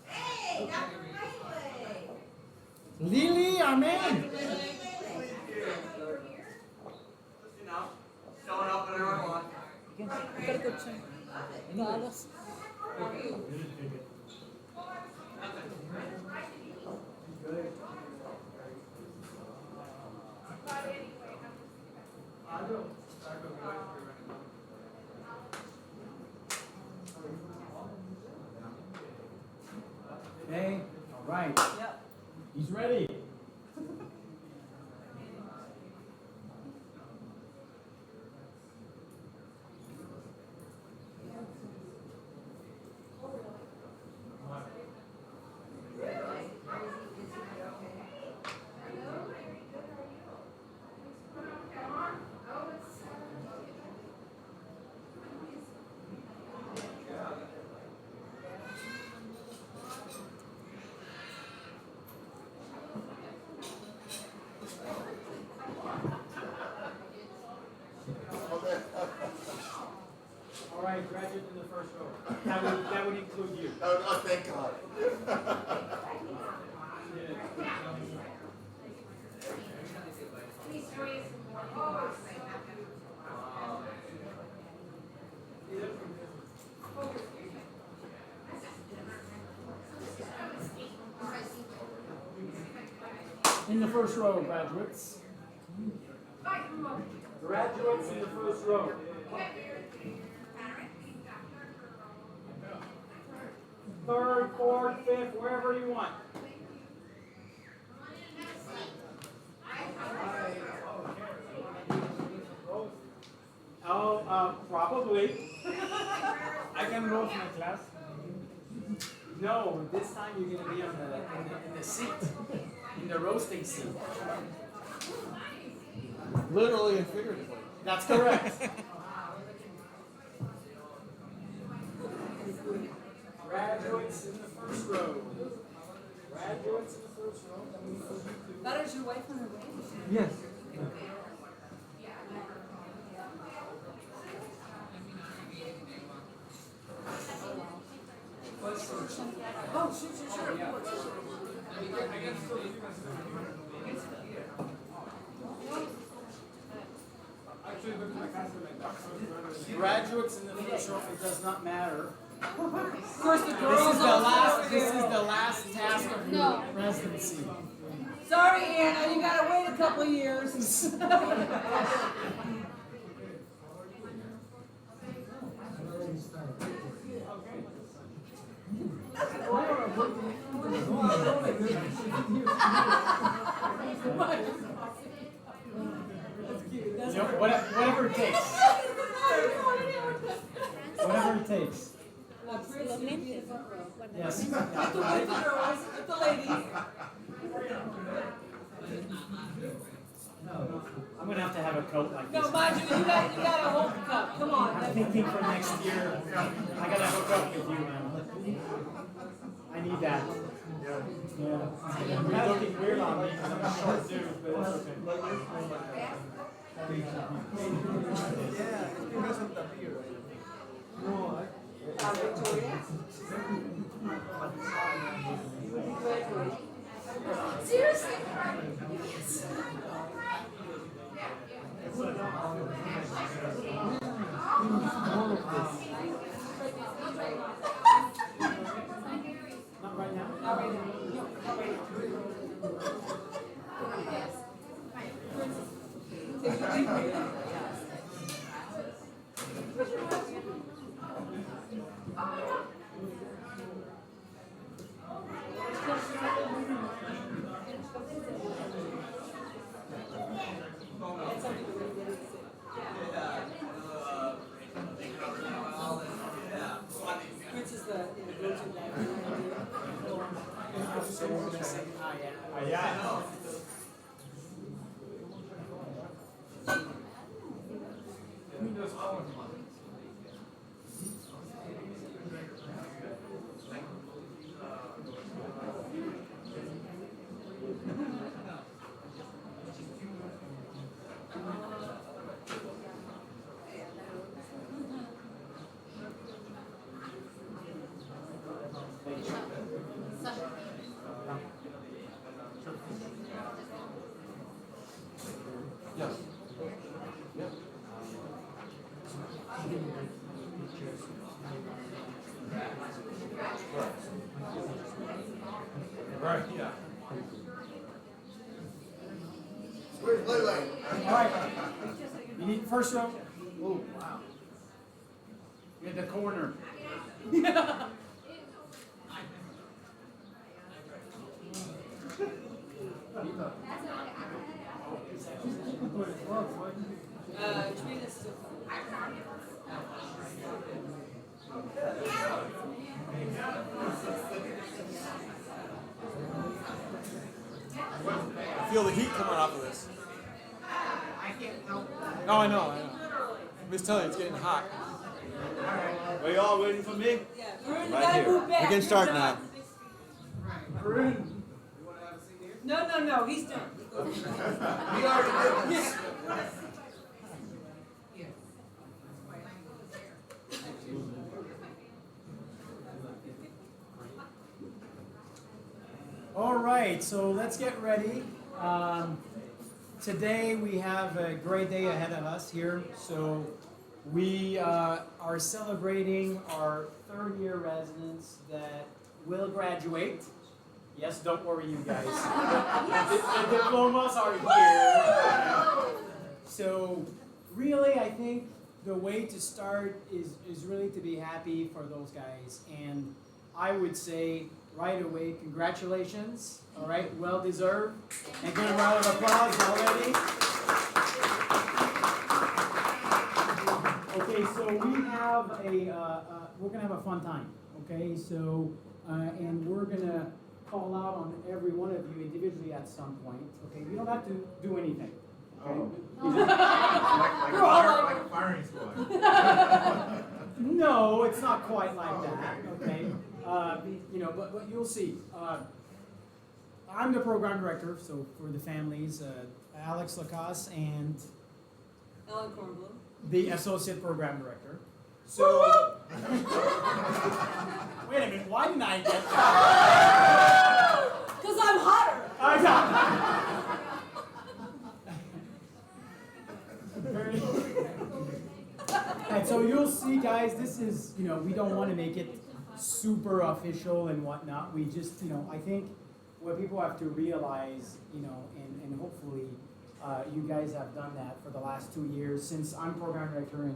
Hey, Dr. Rayley. Lily, amen. Showing up whenever I want. Okay, all right. Yep. He's ready. All right, graduate in the first row. That would include you. Oh, thank God. In the first row, graduates. Graduates in the first row. Third, fourth, fifth, wherever you want. Oh, probably. I can roll for my class. No, this time you're going to be on in the seat, in the roasting seat. Literally and figuratively. That's correct. Graduates in the first row. Graduates in the first row. That is your wife on her way? Yes. Oh, sure, of course. Graduates in the first row, it does not matter. Of course, the This girls is the all last. This is the last task of your residency. Sorry, Anna, you gotta wait a couple years. You know, whatever it takes. Whatever it takes. Yes. With the girls, with the ladies. I'm gonna have to have a coat like this. No, mind you, you gotta hold the cup. Come on. I'm thinking for next year. I gotta hook up with you, man. I need that. Yeah. You're looking weird on me because I'm a short dude, but that's okay. Victoria? Seriously? Not right now. Not right now. Which is the go-to Yeah. First row. Oh, wow. In the corner. I feel the heat coming off of this. Oh, I know. I'm just telling you, it's getting hot. Are you all waiting for me? Right here. We can start now. No, he's done. We already did this. All right, so let's get ready. Today we have a great day ahead of us here. So we are celebrating our third-year residents that will graduate. Yes, don't worry, you guys. The diplomas are here. So really, I think the way to start is really to be happy for those guys. And I would say right away, congratulations. All right, well deserved. And give a round of applause already. Okay, so we have we're gonna have a fun time. Okay, so and we're gonna call out on every one of you individually at some point. Okay, you don't have to do anything. Okay? Like a firing squad. No, it's not quite like that. Okay, but you'll see. I'm the program director, so for the families, Alex Lacasse and Ellen Kornblum. the associate program director. So, wait a minute, why didn't I get that? Because I'm hotter. I got And so you'll see, guys, this is, we don't want to make it super official and whatnot. We just, I think what people have to realize, and hopefully you guys have done that for the last 2 years since I'm program director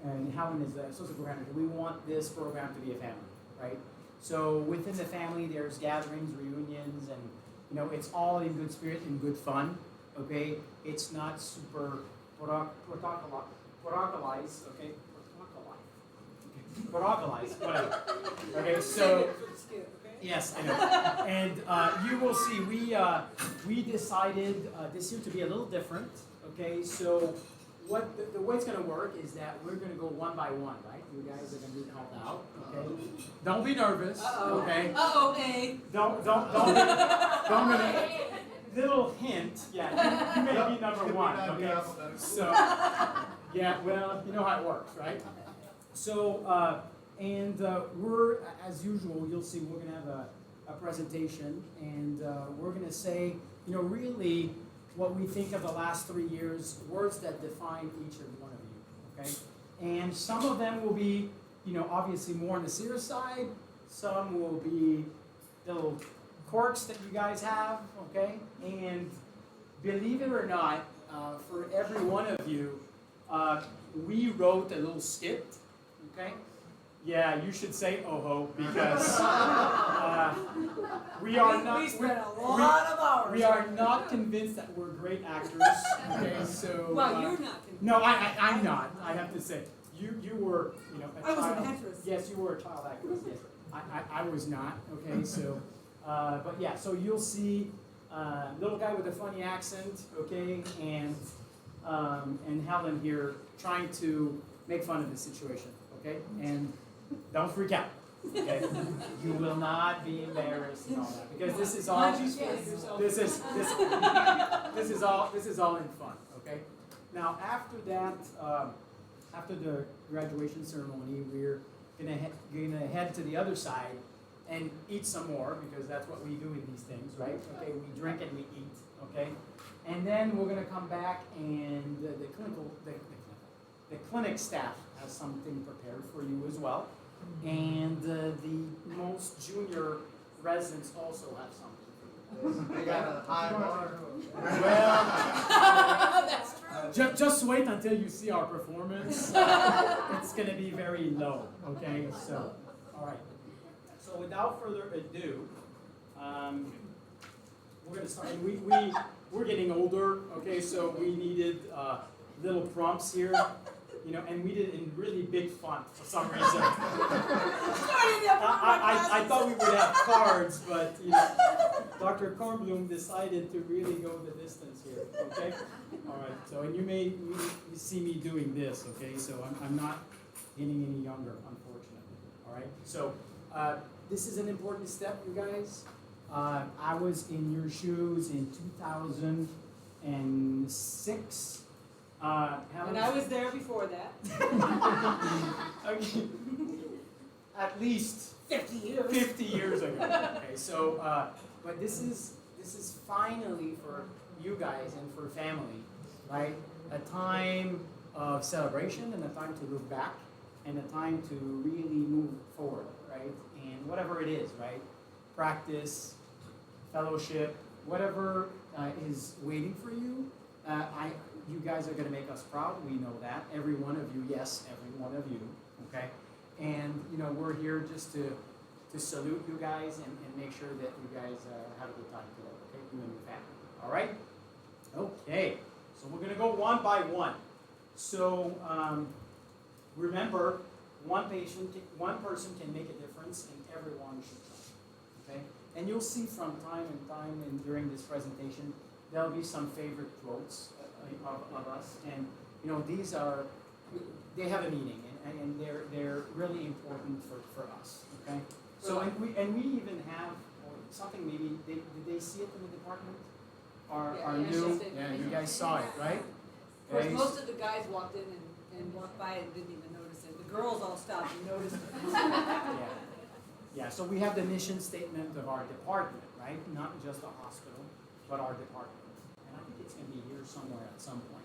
and Helen is the associate program director. We want this program to be a family, right? So within the family, there's gatherings, reunions, and it's all in good spirit and good fun. Okay, it's not super protocolized. Okay, protocolized, whatever. Okay, so. Yes, I know. And you will see, we decided this year to be a little different. Okay, so the way it's going to work is that we're going to go one by one, right? You guys are going to be called out. Okay, don't be nervous. Okay. Hey. Don't little hint. Yeah, you may be number one. Okay. So yeah, well, you know how it works, right? So. And we're, as usual, you'll see we're going to have a presentation, and we're going to say, really what we think of the last 3 years, words that define each and one of you, okay? And some of them will be, obviously more on the serious side. Some will be little quirks that you guys have, okay? And believe it or not, for every one of you, we wrote a little skit, okay? Yeah, you should say "oh-ho" because we are not. We spent a lot of hours. We are not convinced that we're great actors. Okay, so. Well, you're not convinced. No, I'm not. I have to say, you were, a I was child. an actress. Yes, you were a child actress. Yes, I was not. Okay, so, but yeah, so you'll see, little guy with a funny accent. Okay, and Helen here trying to make fun of the situation. Okay, and. Don't freak out. Okay? You will not be embarrassed and all that because this is all this is all in fun. Okay. Now after that, after the graduation ceremony, we're gonna head to the other side and eat some more because that's what we do in these things, right? Okay. We drink and we eat. Okay. And then we're gonna come back and the clinic staff has something prepared for you as well. And the most junior residents also have something for you. They got a high bar. Well, That's true. Just wait until you see our performance. It's going to be very low, okay? So, all right. So without further ado, we're going to start. We're getting older, okay? So we needed little prompts here, you know, and we did it in really big font for some reason. I thought we would have cards, but you know, Dr. Kornblum decided to really go the distance here, okay? All right, so, and you may see me doing this, okay? So I'm not getting any younger, unfortunately, all right? So this is an important step, you guys. I was in your shoes in 2006. And I was there before that. Okay. At least 50 years. 50 years ago. Okay, so but this is finally for you guys and for family, right? A time of celebration and a time to look back and a time to really move forward, right? And whatever it is, right? Practice, fellowship, whatever is waiting for you. You guys are going to make us proud. We know that. Every one of you, yes, every one of you. Okay, and you know we're here just to salute you guys and make sure that you guys have a good time today. Okay, you and your family. All right. Okay. So we're going to go one by one. So remember, one person can make a difference, and everyone should try. Okay, and you'll see from time and during this presentation, there'll be some favorite quotes of us, and you know they have a meaning, and they're really important for us. Okay, so and we even have something maybe did they see it in the department? Our new you guys saw it, right? Of course, most of the guys walked in and walked by and didn't even notice it. The girls all stopped and noticed it. Yeah. So we have the mission statement of our department, right? Not just the hospital, but our department. And I think it's going to be here somewhere at some point.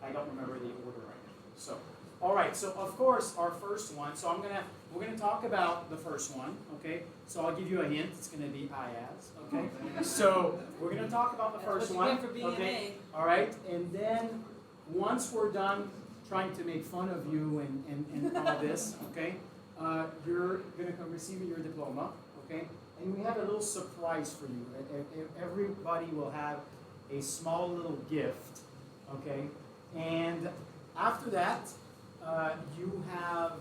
I don't remember the order right now. So, all right. So of course our first one. So we're gonna talk about the first one. Okay. So I'll give you a hint. It's going to be IAS. Okay. So we're going to talk about the first one. Okay. All right. And then once we're done trying to make fun of you and all this, okay, you're going to come receive your diploma. Okay. And we have a little surprise for you. Everybody will have a small little gift, okay? And after that, you have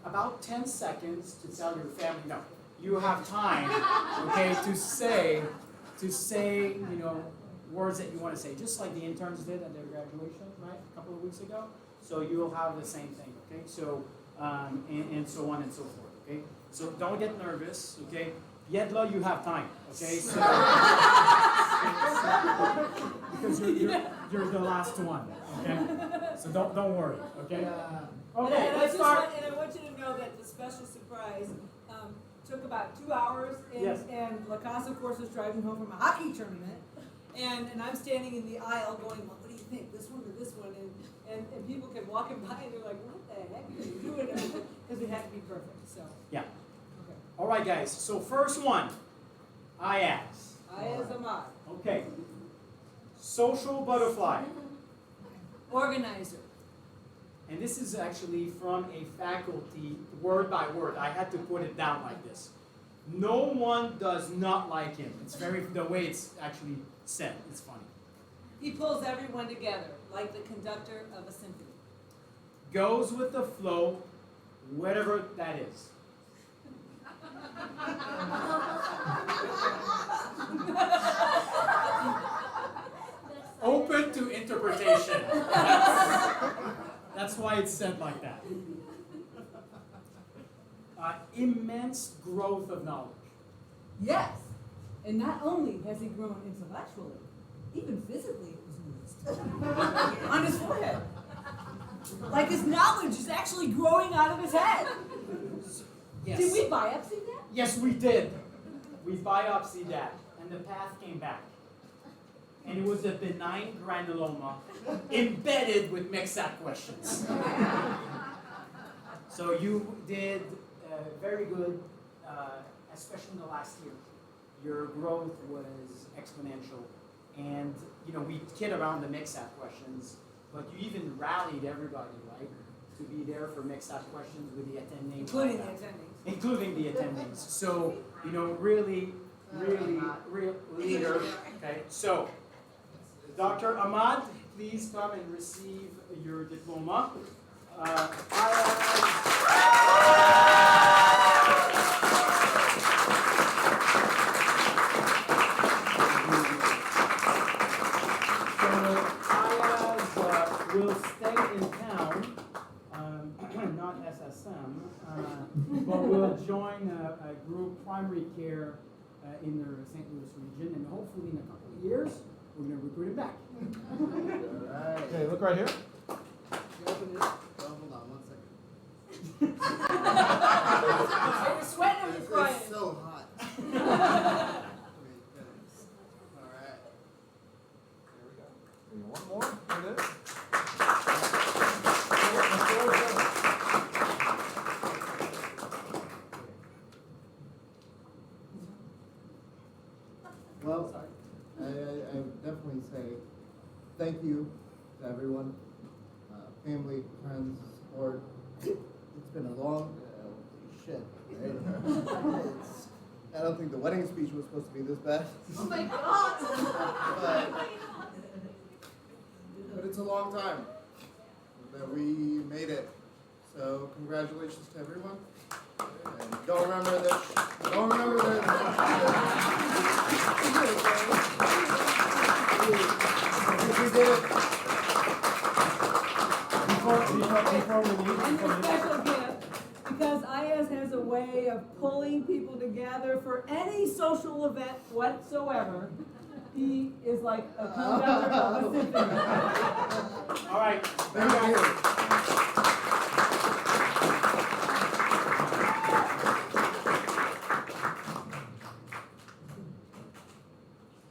about 10 seconds to tell your family, no, you have time, okay, to say, you know, words that you want to say, just like the interns did at their graduation, right, a couple of weeks ago. So you'll have the same thing, okay? So, and so on and so forth, okay? So don't get nervous, okay? Yedla, you have time, okay? So, because you're the last one, okay? So don't worry, okay? Okay, let's start. And I want you to know that the special surprise took about 2 hours, and Lacasse, of course, was driving home from a hockey tournament, and I'm standing in the aisle going, well, what do you think, this one or this one? And people kept walking by, and they're like, what the heck are you doing? Because we had to be perfect, so. Yeah. All right, guys. So first one, IAS. IAS Ahmad. Okay. Social butterfly. Organizer. And this is actually from a faculty, word by word. I had to put it down like this. No one does not like him. It's the way it's actually said. It's funny. He pulls everyone together, like the conductor of a symphony. Goes with the flow, whatever that is. Open to interpretation. That's why it's said like that. Immense growth of knowledge. Yes, and not only has he grown intellectually, even physically it was noticed. On his forehead. Like his knowledge is actually growing out of his head. Yes. Did we biopsy that? Yes, we did. We biopsied that, and the path came back. And it was a benign granuloma embedded with MXAT questions. So you did very good, especially in the last year. Your growth was exponential. And, you know, we kid around the MXAT questions, but you even rallied everybody, right, to be there for mixed-up questions with the attending. Including the attendings. Including the attendings. So, really leader. Okay, so, Dr. Ahmad, please come and receive your diploma. Will stay in town, not SSM, but will join a group primary care in the St. Louis region, and hopefully in a couple of years, we're going to recruit him back. Okay, look right here. Hold on 1 second. You're sweating or you're crying? It's so hot. Alright. There we go. One more. There it is. Well, I would definitely say thank you to everyone, family, friends, support. It's been a long, shit. Right? I don't think the wedding speech was supposed to be this bad. Oh my God. But it's a long time that we made it. So congratulations to everyone. And don't remember that. Don't remember that. We did it. Before we leave, And a special gift, because IS has a way of pulling people together for any social event whatsoever. He is like a conductor of a symphony. all right. Thank you.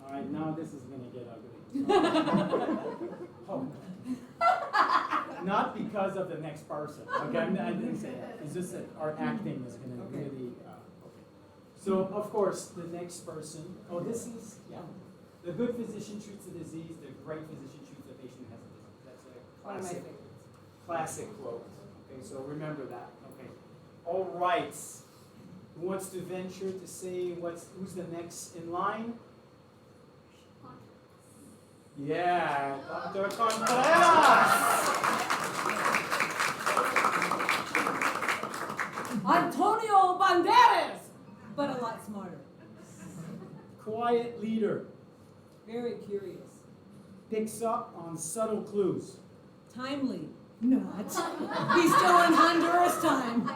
All right, now this is going to get ugly. Oh. Not because of the next person. Okay, I didn't say that. It's just that our acting is going to really. Okay. So of course the next person. Oh, this is The good physician treats the disease. The great physician treats the patient who has a disease. That's a One of my classic, favorites. classic quote. Okay, so remember that. Okay. All right. Who wants to venture to say who's the next in line? Yeah, Dr. Contreras. Antonio Banderas, but a lot smarter. Quiet leader. Very curious. Picks up on subtle clues. Timely. Not. He's still in Honduras time.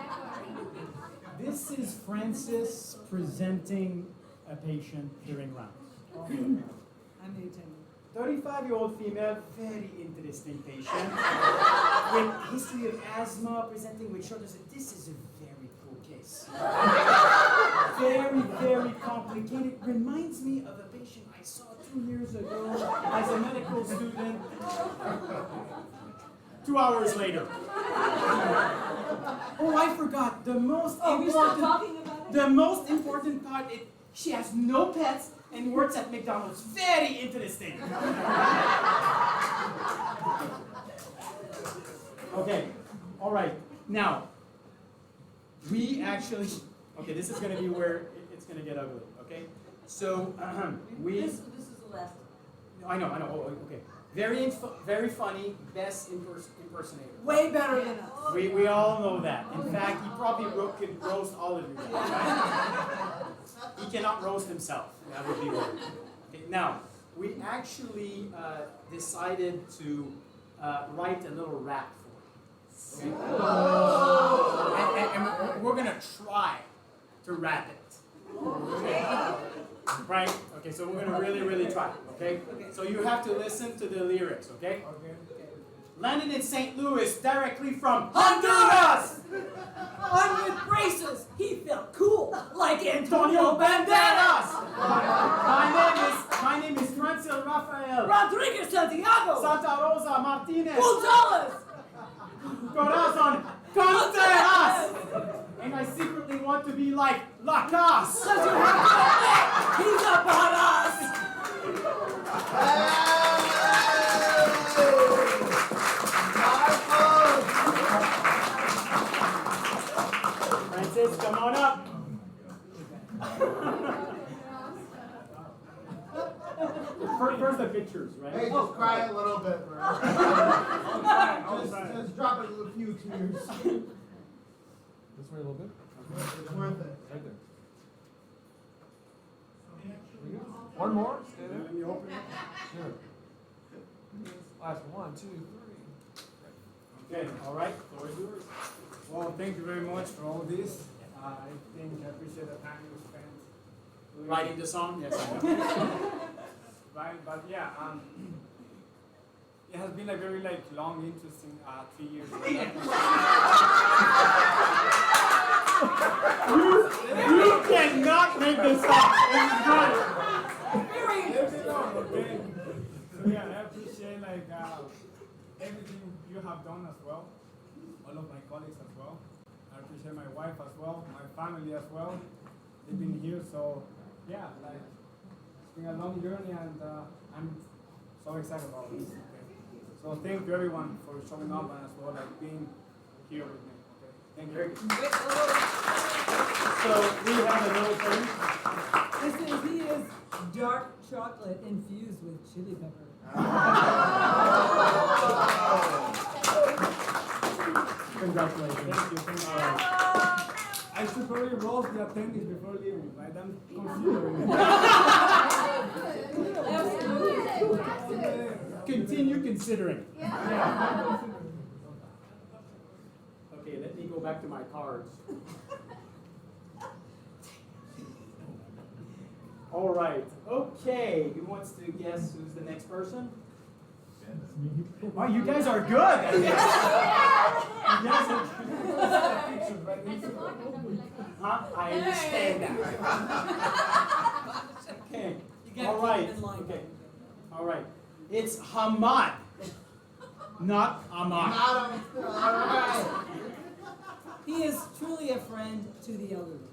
This is Francis presenting a patient during rounds. I'm the attendant. 35-year-old female, very interesting patient. With history of asthma, presenting with shoulders. This is a very cool case. Very, very complicated. Reminds me of a patient I saw 2 years ago as a medical student. 2 hours later. Oh, I forgot. The most We're still important. talking about it? The most important part is she has no pets and works at McDonald's. Very interesting. Okay. All right. Now, we actually. Okay, this is going to be where it's going to get ugly. Okay. So This is the last. I know. Oh, okay. Very funny. Best impersonator. Way better than us. We all know that. In fact, he probably could roast all of you guys, right? He cannot roast himself. That would be weird. Okay, now, we actually decided to write a little rap for him. Okay? And we're going to try to rap it. Right? Okay, so we're going to really, really try. Okay? So you have to listen to the lyrics, okay? Landed in St. Louis, directly from Honduras! Armed with braces, he felt cool, like Antonio Banderas! My name is Francil Rafael. Rodriguez Santiago! Santa Rosa Martinez. Gonzalez! Corazon Contreras! And I secretly want to be like La Cas. Because you have to admit, he's about us! Liz, come on up. First the pictures, right? Hey, just cry a little bit, bro. Just drop a few tears. This way a little bit. It's worth it. Right there. There we go. One more. Stay there. Let me open it. Sure. Last one, 2, 3. Okay, all right, floor is yours. Well, thank you very much for all this. I appreciate the time you spent Writing the song? Yes, I know. Right, but yeah, it has been a very long, interesting 3 years. You cannot make this up. It's good. Okay. So yeah, I appreciate everything you have done as well, all of my colleagues as well. I appreciate my wife as well, my family as well. They've been here, so yeah, it's been a long journey, and I'm so excited about this. Okay. So thank you everyone for showing up and as well being here with me. Okay. Thank you. So we have another thing. He is dark chocolate infused with chili pepper. Congratulations. Thank you. Thank you. I should probably roast the attendees before leaving, right? I'm considering. Continue considering. Yeah. Okay, let me go back to my cards. All right. Okay. Who wants to guess who's the next person? Oh, you guys are good. You guys are Huh? I understand that. Okay. All right. Okay. All right. It's Hamad, not Ahmad. Alright. He is truly a friend to the elderly.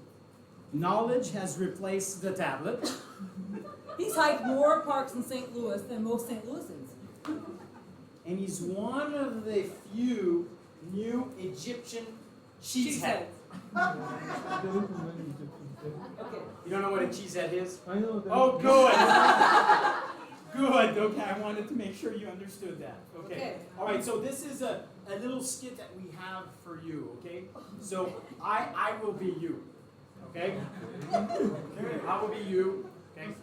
Knowledge has replaced the tablet. He's hiked more parks in St. Louis than most St. Louisans. And he's one of the few new Egyptian cheeseheads. Okay. You don't know what a cheesehead is? I know that. Oh, good. Good. Okay, I wanted to make sure you understood that. Okay. Okay. All right. So this is a little skit that we have for you. Okay. So I will be you. Okay. I will be you. Okay.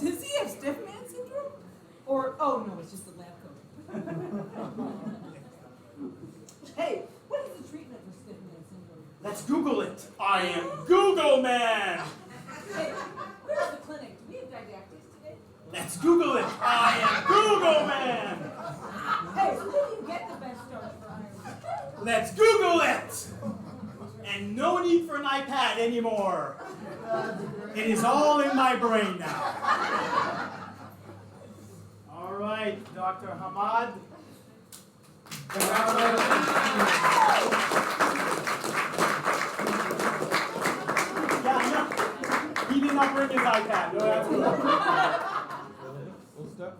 Does he have stiff man syndrome? Or, oh no, it's just the lab coat. Hey, what is the treatment for stiff man syndrome? Let's Google it. I am Google Man. Hey, where's the clinic? Do we have didactics today? Let's Google it. I am Google Man. Hey, so where do you get the best starch for iron? Let's Google it. And no need for an iPad anymore. It is all in my brain now. All right, Dr. Hamad. Yeah, no, he did not bring his iPad. No, that's cool. Full step.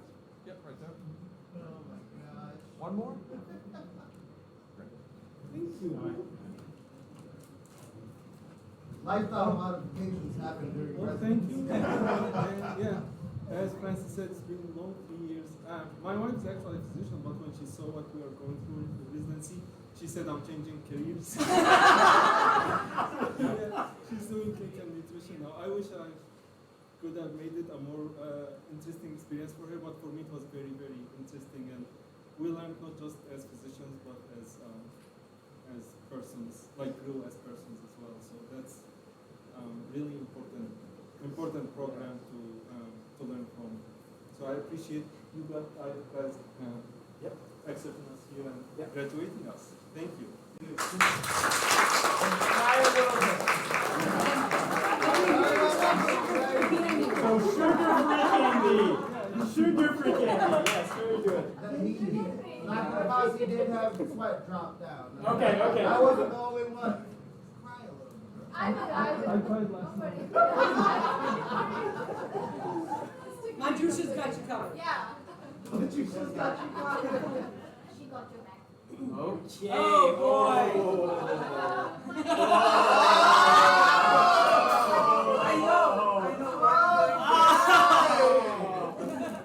Yep, right there. Oh my gosh. One more. Thank you. Lifestyle modifications happen during Well, thank you. Yeah, as Francis said, it's been a long 3 years. My wife is actually a physician, but when she saw what we are going through in the residency, she said I'm changing careers. Yeah, she's doing clinical nutrition now. I wish I could have made it a more interesting experience for her, but for me it was very, very interesting, and we learned not just as physicians, but as persons, grew as persons as well. So that's really important program to learn from. So I appreciate you guys accepting us here and graduating us. Thank you. So sugar-free candy. Sugar-free candy. Yes, very good. Not because he did have the sweat drop down. Okay, okay. I wasn't the only one. Cry a little bit. I would. I cried last night. Mandusha's got you covered. Yeah. But you just got you covered. She got your back. Okay. Oh, boy. I know.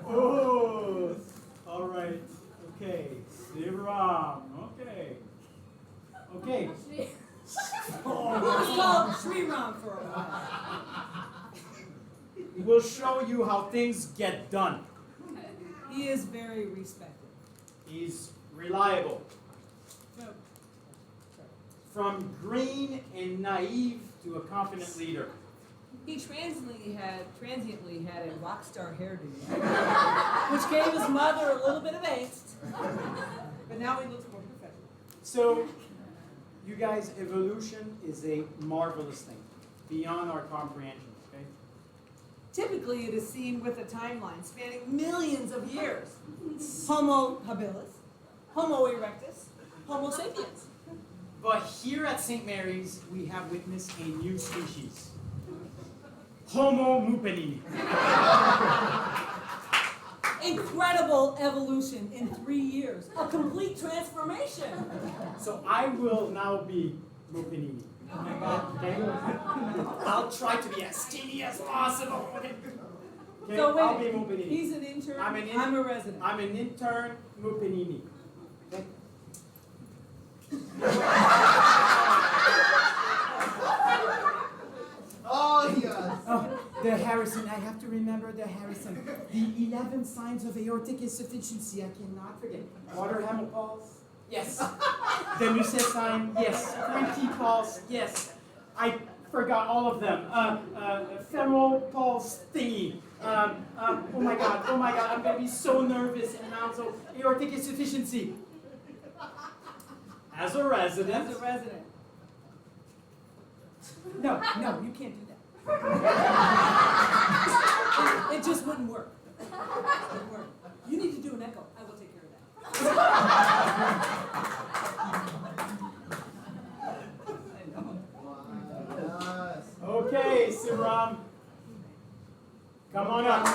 Oh. All right. Okay. Sivaram. Okay. Okay. It was called Sriram for a while. We'll show you how things get done. He is very respected. He's reliable. No. From green and naive to a confident leader. He transiently had a rock star hairdo, which gave his mother a little bit of angst. But now he looks more professional. So, you guys, evolution is a marvelous thing, beyond our comprehension, okay? Typically, it is seen with a timeline spanning millions of years. Homo habilis, Homo erectus, Homo sapiens. But here at St. Mary's, we have witnessed a new species. Homo mupenini. Incredible evolution in 3 years. A complete transformation. So I will now be mupenini. Okay? I'll try to be as skinny as possible. Okay? Okay? So I'll be wait, mupenini. he's an intern, I'm a resident. I'm an intern mupenini. Okay? Oh, yes. Oh, the Harrison, I have to remember the Harrison. The 11 signs of aortic insufficiency, I cannot forget. Water hemopulse? Yes. The Musset sign? Yes. 20 pulse? Yes. I forgot all of them. Femoral pulse thingy. Oh my god, I'm going to be so nervous and now so aortic insufficiency. As a resident. As a resident. No, you can't do that. It just wouldn't work. It wouldn't work. You need to do an echo. I will take care of that. Yes. Okay, Sivaram. Come on up.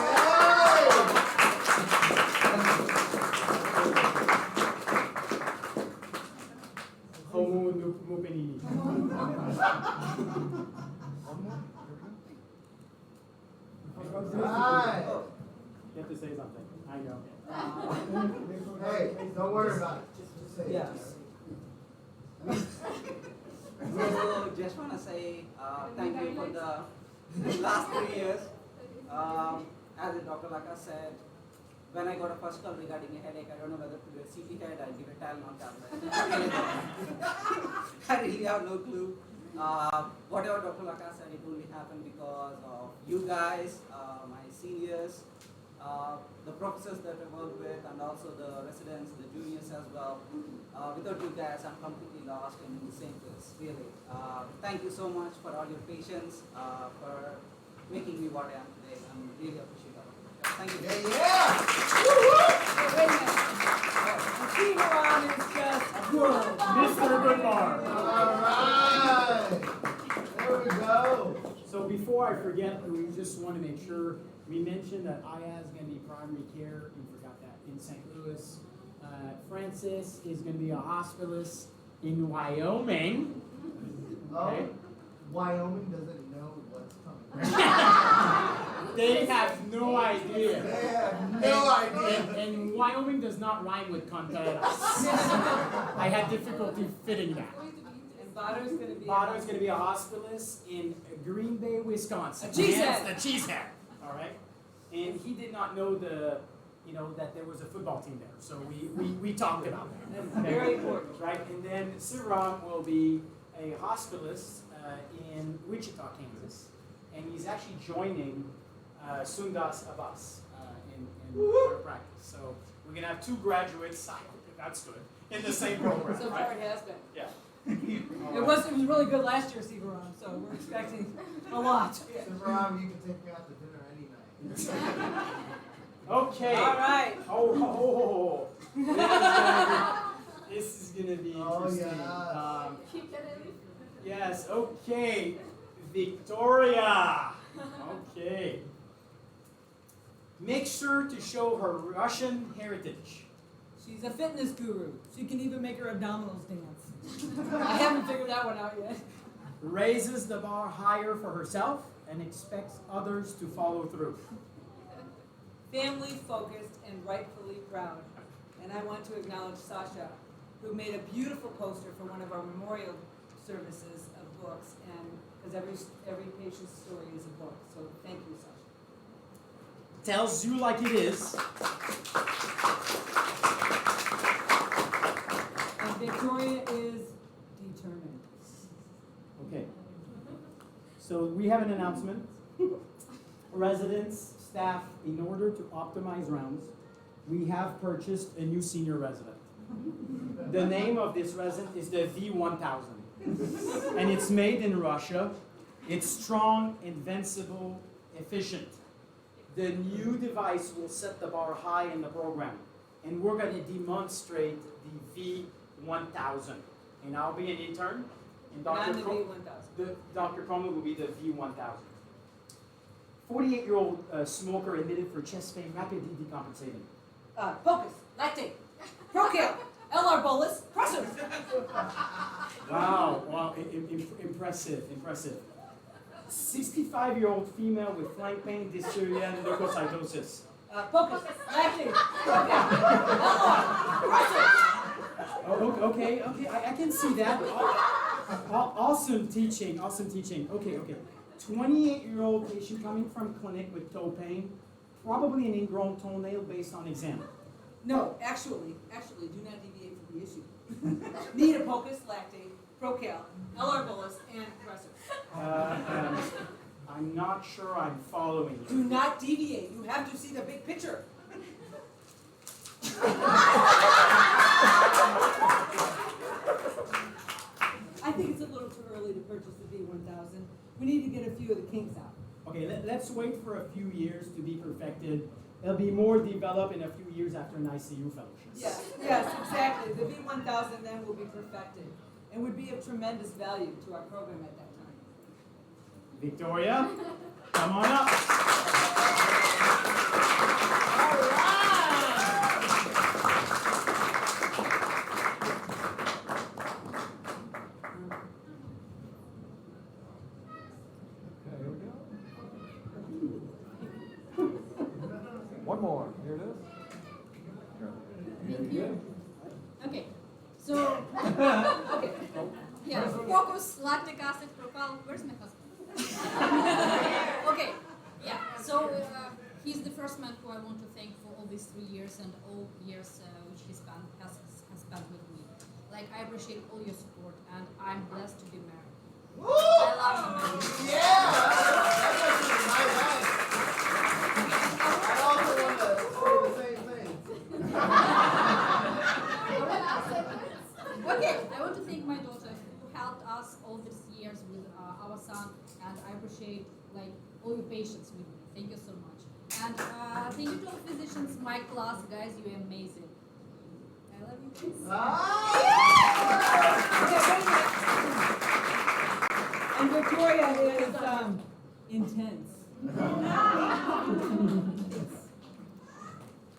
Homo mupenini. Right. You have to say something. I know. Hey, don't worry about it. Just say it. Yes. So just want to say thank you for the last 3 years. As Dr. Laka said, when I got a first call regarding a headache, I don't know whether to do a CT head, I'll give a Tylenol tablet. I really have no clue. Whatever Dr. Laka said, it only happened because of you guys, my seniors, the professors that I work with, and also the residents, the juniors as well. Without you guys, I'm completely lost in the same place, really. Thank you so much for all your patience, for making me what I am today. I'm really appreciative of it. Thank you. Yeah. Wait a minute. Sriram is just good. Mr. Goodbar. All right. There we go. So before I forget, we just want to make sure we mentioned that IAS is going to be primary care. We forgot that in St. Louis. Francis is going to be a hospitalist in Wyoming. Okay. Oh, Wyoming doesn't know what's coming. They have no idea. They have no idea. And Wyoming does not rhyme with Contreras. I had difficulty fitting that. And Bado's going to be. Bado's going to be a hospitalist in Green Bay, Wisconsin. A cheesehead. Yes, the cheesehead. All right. And he did not know that there was a football team there. So we talked about that. That's very important. Right. And then Sivaram will be a hospitalist in Wichita, Kansas. And he's actually joining Sundas Abbas in our practice. So we're going to have 2 graduates, that's good, in the same program. So far it has been. Yeah. It was really good last year, Sivaram, so we're expecting a lot. So, Rob, you can take me out to dinner any night. Okay. All right. Oh. This is going to be Oh, interesting. yeah. Yes, okay. Victoria. Okay. Make sure to show her Russian heritage. She's a fitness guru. She can even make her abdominals dance. I haven't figured that one out yet. Raises the bar higher for herself and expects others to follow through. Family focused and rightfully proud. And I want to acknowledge Sasha, who made a beautiful poster for one of our memorial services of books, and because every patient's story is a book. So thank you, Sasha. Tells you like it is. And Victoria is determined. Okay. So we have an announcement. Residents, staff, in order to optimize rounds, we have purchased a new senior resident. The name of this resident is the V1000. And it's made in Russia. It's strong, invincible, efficient. The new device will set the bar high in the program. And we're going to demonstrate the V1000. And I'll be an intern. And Not the V1000. Dr. Cromwell will be the V1000. 48-year-old smoker admitted for chest pain, rapidly decompensating. Focus, lactate, Procale, LR bolus, pressors. Wow, impressive. 65-year-old female with flank pain, dysuria, and leukocytosis. Focus, lactate, Procale, LR, pressors. Okay, I can see that. Awesome teaching. Okay. 28-year-old patient coming from clinic with toe pain, probably an ingrown toenail based on exam. No, actually, do not deviate from the issue. Need a focus, lactate, Procale, LR bolus, and pressors. I'm not sure I'm following Do you. not deviate. You have to see the big picture. I think it's a little too early to purchase the V1000. We need to get a few of the kinks out. Okay, let's wait for a few years to be perfected. They'll be more developed in a few years after an ICU fellowship. Yes, exactly. The V1000 then will be perfected and would be of tremendous value to our program at that time. Victoria, come on up. All right. Okay, here we go. One more. Here it is. Thank you. Okay, so, yeah, focus, lactic acid, Procale. Where's my husband? Okay, yeah, so he's the first man who I want to thank for all these 3 years and all years which he has spent with me. Like, I appreciate all your support, and I'm blessed to be married. I love you, man. I also want to say the same thing. Okay, I want to thank my daughter who helped us all these years with our son, and I appreciate like all your patience with me. Thank you so much. And thank you to all physicians, my class, guys, you're amazing. I love you guys. And Victoria is intense.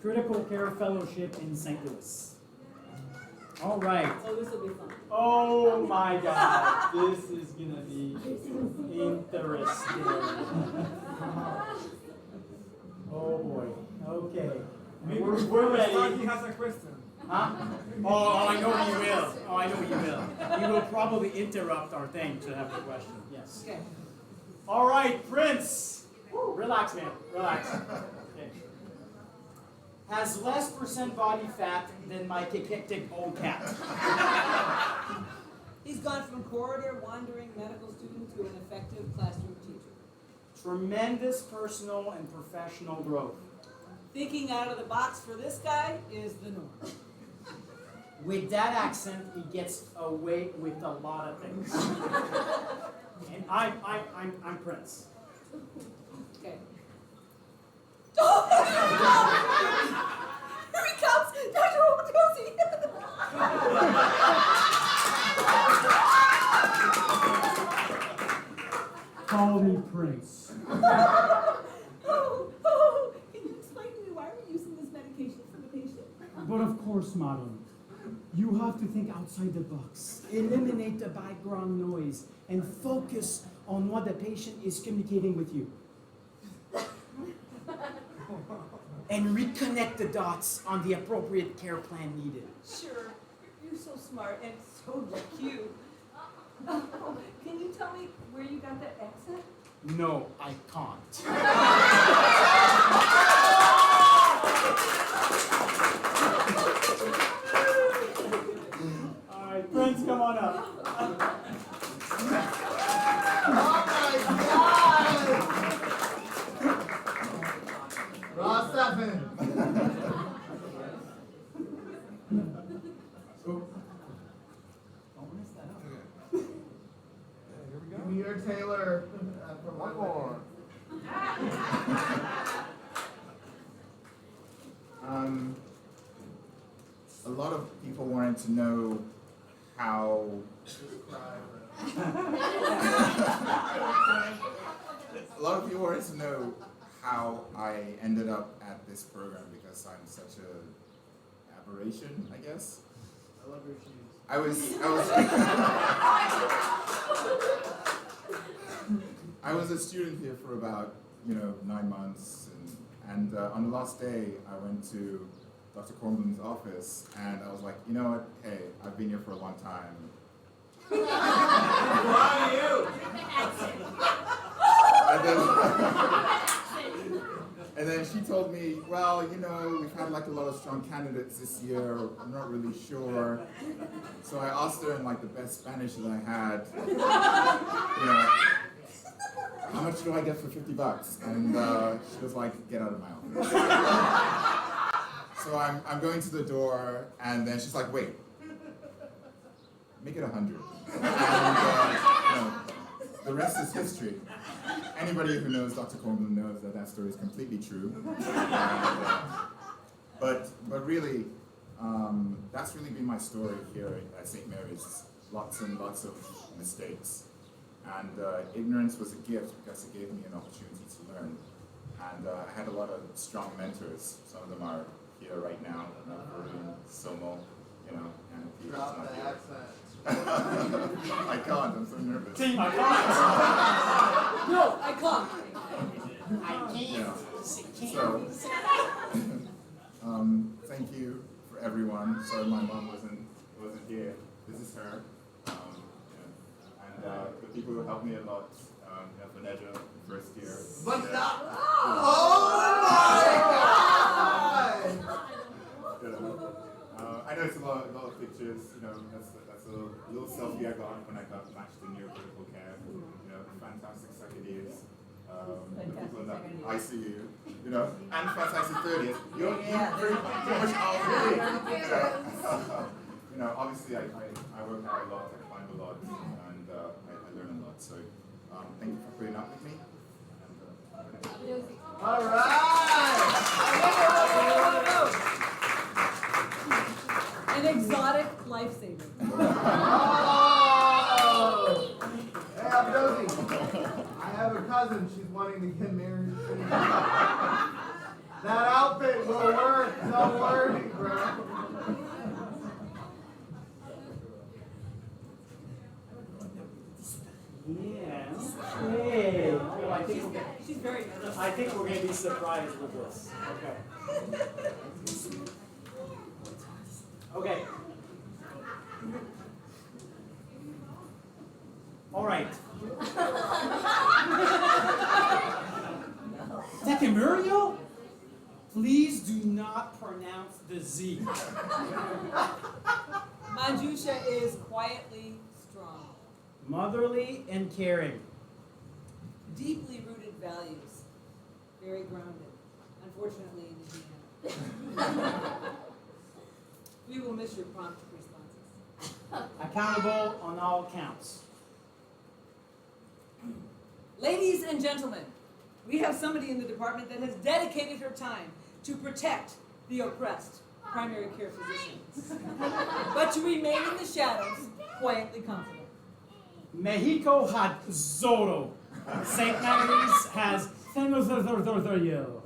Critical Care Fellowship in St. Louis. All right. Oh, this will be fun. Oh my God, this is gonna be interesting. Oh boy. Okay. We're ready. He has a question. Huh? Oh, I know you will. Oh, I know you will. You will probably interrupt our thing to have a question. Yes. Okay. All right, Prince. Relax, man. Relax. Okay. Has less % body fat than my cachectic old cat. He's gone from corridor wandering medical student to an effective classroom teacher. Tremendous personal and professional growth. Thinking out of the box for this guy is the norm. With that accent, he gets away with a lot of things. And I'm Prince. Okay. Here he comes! Dr. Omadosi! Call me Prince. Can you explain to me why we're using this medication for the patient? But of course course model. You have to think outside the box, eliminate the background noise, and focus on what the patient is communicating with you. And reconnect the dots on the appropriate care plan needed. Sure, you're so smart and so cute. Can you tell me where you got that accent? No, I can't. All right, friends, come on up. Ross Stephen. Give me your Taylor. For one more. A lot of people wanted to know how. A lot of people wanted to know how I ended up at this program because I'm such an aberration, I guess. I love your shoes. I was a student here for about 9 months, and on the last day I went to Dr. Cornbloom's office and I was like, you know what? Hey, I've been here for a long time. And then she told me, well, we've had like a lot of strong candidates this year. I'm not really sure. So I asked her in like the best Spanish that I had, how much do I get for $50? And she was like, get out of my office. So I'm going to the door, and then she's like, wait, make it 100. And the rest is history. Anybody who knows Dr. Cornbloom knows that story is completely true. But really, that's really been my story here at St.Mary's. Lots and lots of mistakes. And ignorance was a gift because it gave me an opportunity to learn. And I had a lot of strong mentors. Some of them are here right now. Varun, Somo, and Peter's Drop not the here. accent. I can't, I'm so nervous. Team, I No, I can't. Yeah. So, thank you for everyone. Sorry my mom wasn't here. This is her. And the people who helped me a lot, Vaneja, first year. But Yeah. not. Oh my God! I know it's a lot of pictures, that's a little selfie I got when I got matched in neurocritical care. Fantastic second years. The people in the ICU, and fantastic 30th. You're pretty much all three. Obviously I work out a lot, I climb a lot, and I learn a lot. So thank you for putting up with me. All right. An exotic lifesaver. Oh. Hey, I'm Josie. I have a cousin. She's wanting to get married. That outfit will work. Don't worry, bro. Yeah. Hey. She's very nervous. I think we're going to be surprised with this. Okay. All right. St.Mary, please do not pronounce the Z. Manjusha is quietly strong. Motherly and caring. Deeply rooted values. Very grounded. Unfortunately in Indiana. We will miss your prompt responses. Accountable on all counts. Ladies and gentlemen, we have somebody in the department that has dedicated her time to protect the oppressed primary care physicians, but to remain in the shadows, quietly confident. Mexico had Zorro. St. Mary's has Thanozorzorzoryo.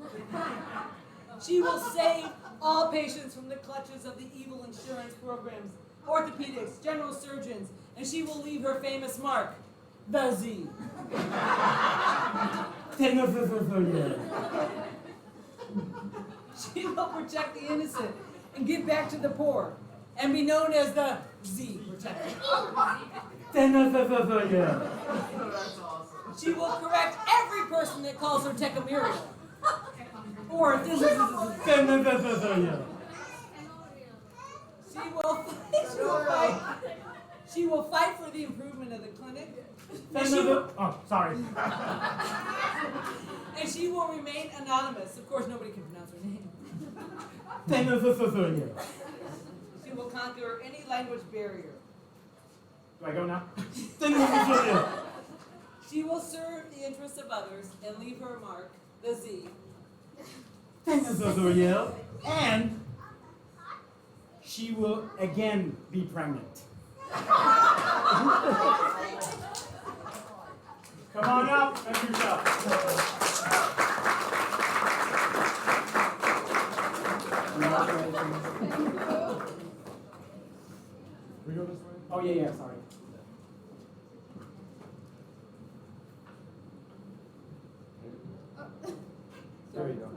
She will save all patients from the clutches of the evil insurance programs, orthopedics, general surgeons, and she will leave her famous mark, the Z. She will protect the innocent and give back to the poor, and be known as the Z Protector. She will correct every person that calls her Tecamuriel. Or she will fight for the improvement of the clinic. Oh, sorry. And she will remain anonymous. Of course, nobody can pronounce her name. She will conquer any language barrier. Do I go now? She will serve the interests of others and leave her mark, the Z. And she will again be pregnant. Come on up, Andrusha. We go this way? Oh yeah, sorry. There you go.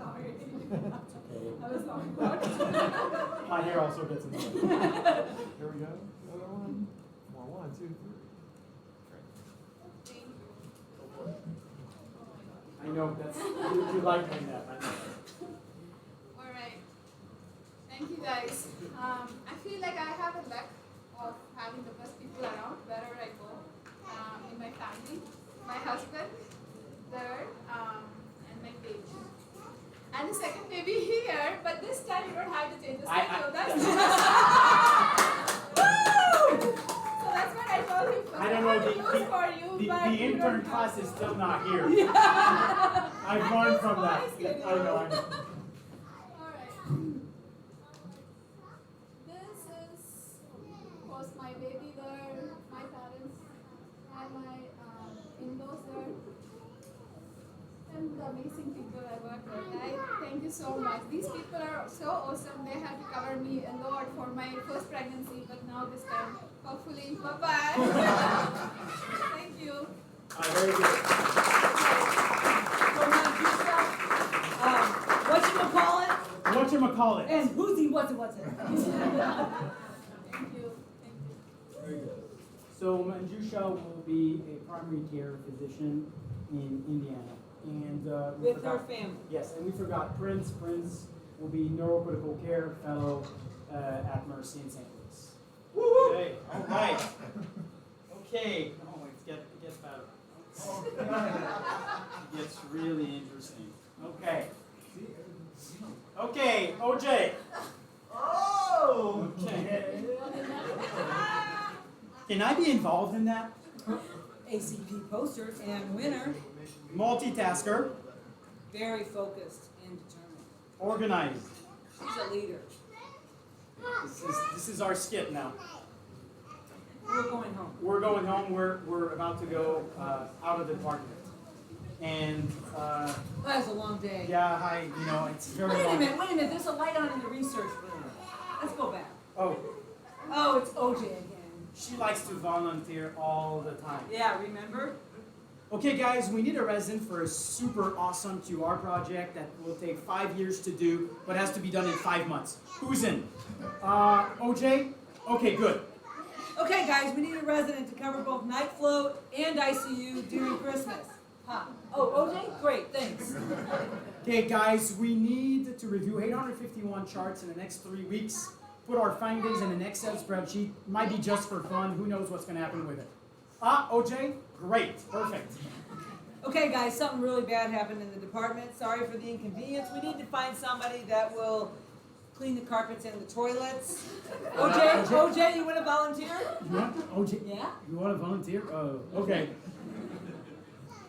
My hair also gets in the way. Here we go. Another one. More. 1, 2, 3. I know that's you like doing that. I know. All right. Thank you guys. I feel like I have a luck of having the best people around wherever I go. In my family, my husband, third, and my baby. And the second baby here, but this time you don't have to change the schedule. That's Woo! So that's what I told him. I don't know, the intern class is still not here. I've learned from that. I know. Alright. This is, of course, my baby there, my parents, and my in-laws there, and the amazing people I work with. I thank you so much. These people are so awesome. They had to cover me a lot for my first pregnancy, but now this time, hopefully, bye-bye. Thank you. Very good. Whatchamacallit? And who's he? What's it? Thank you. Very good. So Manjusha will be a primary care physician in Indiana. And we With her family. Yes, and we forgot Prince. Prince will be neurocritical care fellow at Mercy in St. Louis. Okay, all right. Okay, oh, it gets better. It gets really interesting. Okay. Okay, OJ. Oh! Okay. Can I be involved in that? ACP poster and winner. Multitasker. Very focused and determined. Organized. She's a leader. This is our skit now. We're going home. We're going home. We're about to go out of the department. And That was a long day. yeah, it's very Wait a long. minute. There's a light on in the research room. Let's go back. Oh, Oh, it's OJ again. she likes to volunteer all the time. Yeah, remember? Okay, guys, we need a resin for a super awesome QR project that will take 5 years to do, but has to be done in 5 months. Who's in? OJ? Okay, good. Okay, guys, we need a resident to cover both night float and ICU during Christmas. Huh. Oh, OJ? Great, thanks. Okay, guys, we need to review 851 charts in the next 3 weeks. Put our findings in an Excel spreadsheet. Might be just for fun. Who knows what's going to happen with it? OJ? Great. Perfect. Okay, guys, something really bad happened in the department. Sorry for the inconvenience. We need to find somebody that will clean the carpets and the toilets. OJ, you want to volunteer? Yeah? OJ? Yeah? You want to volunteer? Oh, okay.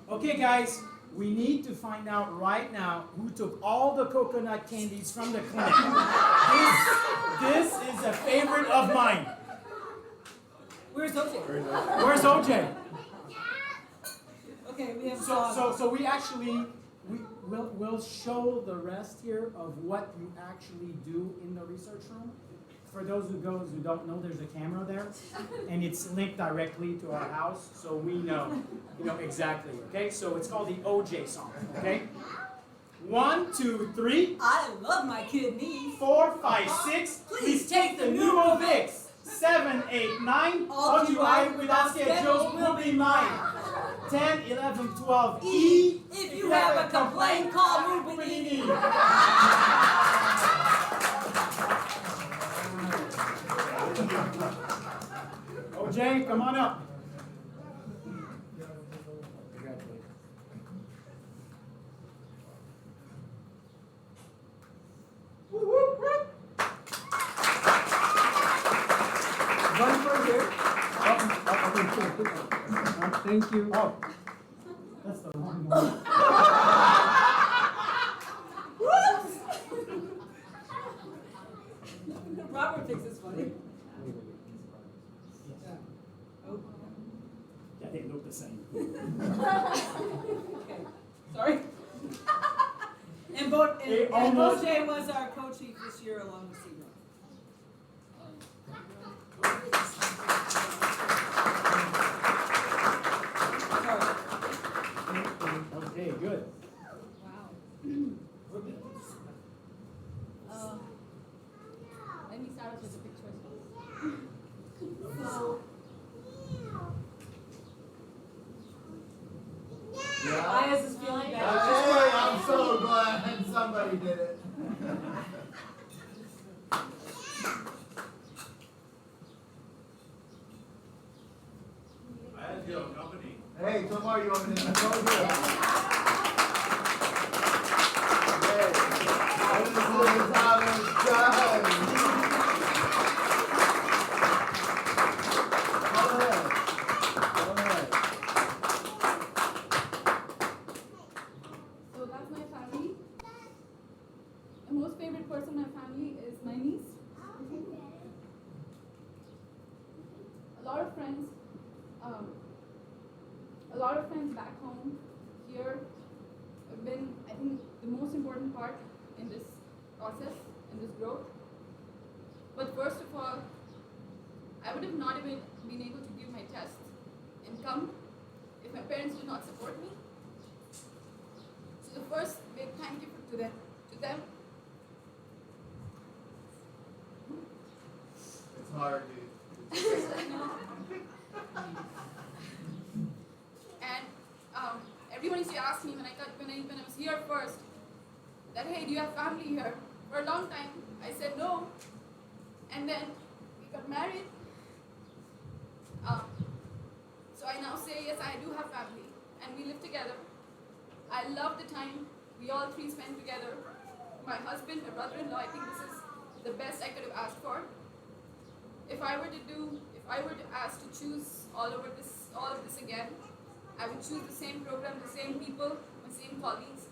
Okay, guys, we need to find out right now who took all the coconut candies from the clinic. This is a favorite of mine. Where's OJ? Where's OJ? Okay, we have So we actually we'll show the rest here of what you actually do in the research room. For those who don't know, there's a camera there, and it's linked directly to our house, so we know, exactly. Okay, so it's called the OJ song. Okay, 1, 2, 3. I love my kidneys. 4, 5, 6. Please take the Numovix. 7, 8, 9. All GY without schedules will be mine. 10, 11, 12. E. If you have a complaint, call Rubenini. OJ, come on up. One for here. Thank you. Oh, that's the wrong one. Robert thinks it's funny. Yeah, they look the same. Okay, sorry. And almost- Boj was our co-chief this year along with Seymour. Okay, good. Wow. Let me start off with the pictures. So, Ayaz is feeling bad. Hey, I'm so glad somebody did it. I had your company. Hey, tomorrow you want me to go here? Hey, this is how it's done. Go ahead. So that's my family. The most favorite person in my family is my niece. A lot of friends back home here have been, I think, the most important part in this process, in this growth. But first of all, I would have not even been able to give my test and come if my parents did not support me. So the first big thank you to them. It's hard, dude. And everyone used to ask me when I was here first that, hey, do you have family here? For a long time, I said no. And then we got married. So I now say, yes, I do have family. And we live together. I love the time we all three spend together. My husband, my brother-in-law, I think this is the best I could have asked for. If I were to ask to choose all of this again, I would choose the same program, the same people, the same colleagues,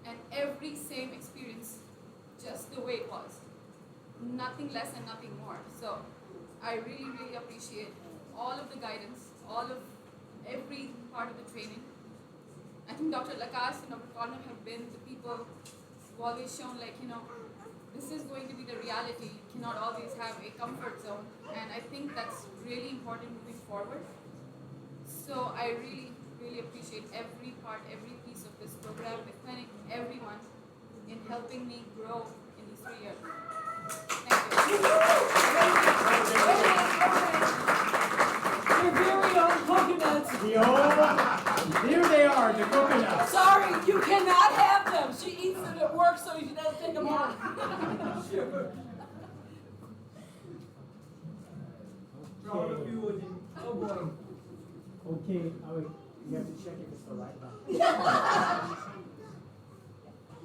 and every same experience, just the way it was. Nothing less and nothing more. So I really, really appreciate all of the guidance, all of every part of the training. I think Dr. Lacasse and Dr. Connor have been the people who've always shown, this is going to be the reality. You cannot always have a comfort zone. And I think that's really important moving forward. So I really, really appreciate every part, every piece of this program, the clinic, everyone in helping me grow in these 3 years. Thank you. Your very own coconuts. Here they are, the coconuts. Sorry, you cannot have them. She eats them at work, so you doesn't take them home. Oh boy. Okay, you have to check if it's the right one.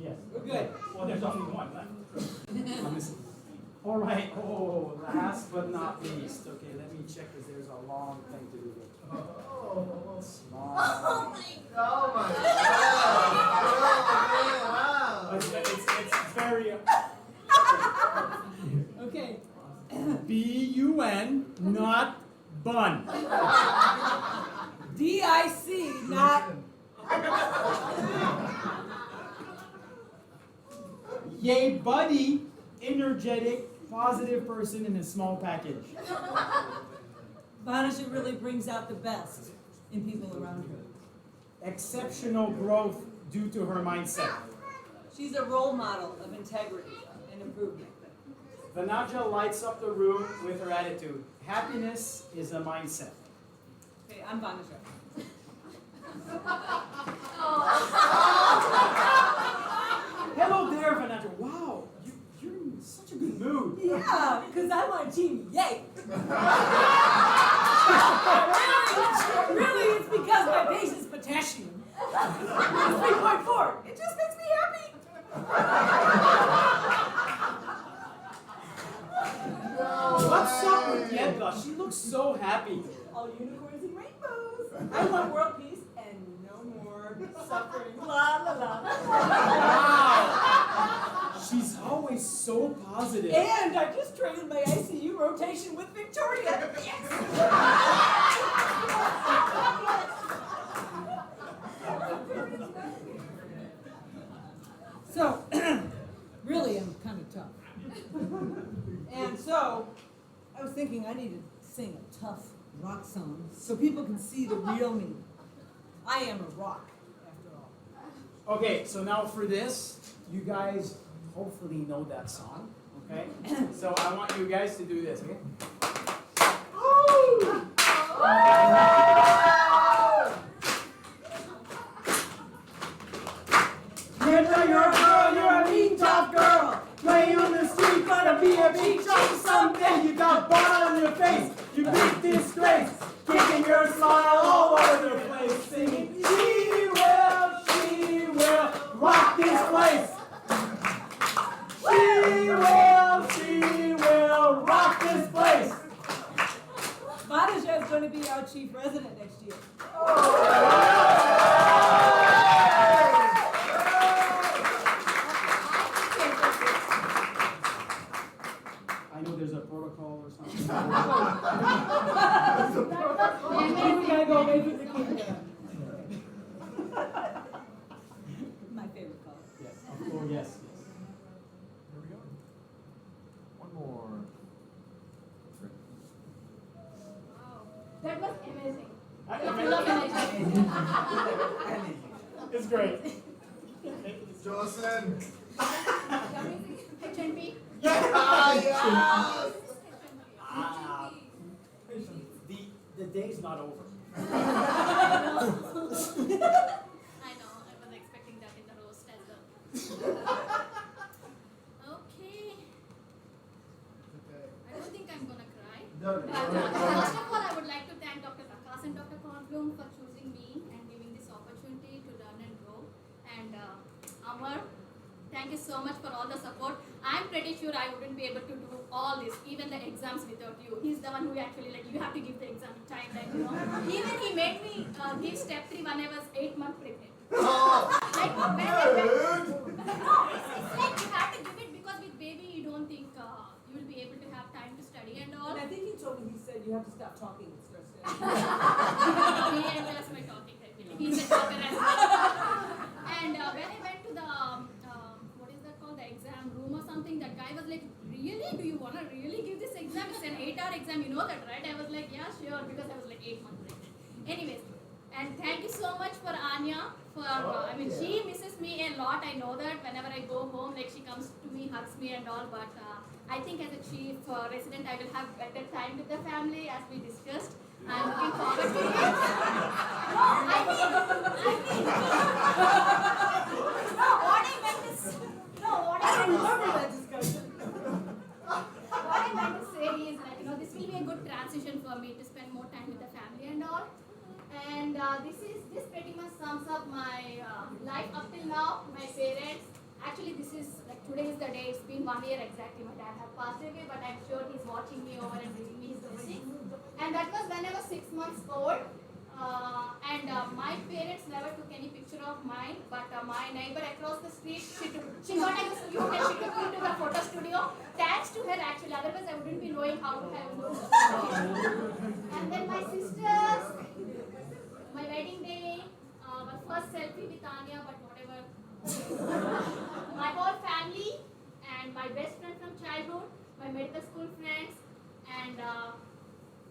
Yes. We're good. Well, there's only one left. All right. Oh, last but not least. Okay, let me check because there's a long thing to do here. Small. Oh my God! It's very. Okay. B-U-N, not bun. D-I-C, not. Yay, buddy! Energetic, positive person in a small package. Vanisha really brings out the best in people around her. Exceptional growth due to her mindset. She's a role model of integrity and improvement. Vanaja lights up the room with her attitude. Happiness is a mindset. Okay, I'm Vanisha. Hello there, Vanaja. Wow, you're in such a good mood. Yeah, because I'm on team yay. Really, it's because my base is potassium. It's 3.4. It just makes me happy. What's up with Yedla? She looks so happy. All unicorns and rainbows. I want world peace and no more suffering. La la la. Wow. She's always so positive. And I just traded my ICU rotation with Victoria. Yes. So, really, I'm kind of tough. And so, I was thinking I need to sing a tough rock song so people can see the real me. I am a rock, after all. Okay, so now for this, you guys hopefully know that song, okay? So I want you guys to do this, okay? Yedla, you're a girl, you're a mean tough girl. Playing on the street, gonna be a big chunk someday. You got ball on your face, you big disgrace. Kicking your smile all over the place. Singing, she will rock this place. She will rock this place. Vanisha is going to be our chief resident next year. I know there's a protocol or something. Maybe we gotta go away from the camera. My favorite color. Yes, of course, yes. Here we go. One more. Wow, that was amazing. I Full of energy. It's great. Jocelyn! HNP. The day's not over. I know, I was expecting that in the roast as well. Okay. I don't think I'm gonna cry. But first of all, I would like to thank Dr. Takas and Dr. Kornblum for choosing me and giving this opportunity to learn and grow. And Amar, thank you so much for all the support. I'm pretty sure I wouldn't be able to do all this, even the exams without you. He's the one who actually, like, you have to give the exam in time, like, you know. Even he made me give step 3 when I was 8 months pregnant. Like, when I went, no, it's like you have to give it because with baby you don't think you will be able to have time to study and all. And I think he told me, he said you have to stop talking and stress it. He enjoys my talking, I believe. He's a talker as well. And when I went to the, what is that called, the exam room or something, that guy was like, really? Do you want to really give this exam? It's an 8-hour exam, you know that, right? I was like, yeah, sure, because I was like 8 months pregnant. Anyways, and thank you so much for Anya. I mean, she misses me a lot. I know that whenever I go home, like, she comes to me, hugs me and all. But I think as a chief resident, I will have better time with the family, as we discussed. I'm looking forward to it. No, I mean, no, what I meant is, no, what I meant Remember that discussion. what I meant to say is that, you know, this will be a good transition for me to spend more time with the family and all. And this pretty much sums up my life up till now. My parents, actually this is, like, today is the day, it's been 1 year exactly. My dad had passed away, but I'm sure he's watching me over and giving me his blessings. And that was when I was 6 months old. My parents never took any picture of mine, but my neighbor across the street, she got a cute and she took me to the photo studio. Thanks to her, actually, otherwise I wouldn't be knowing how to have those. And then my sisters, my wedding day, my first selfie with Anya, but whatever. My whole family, my medical school friends, and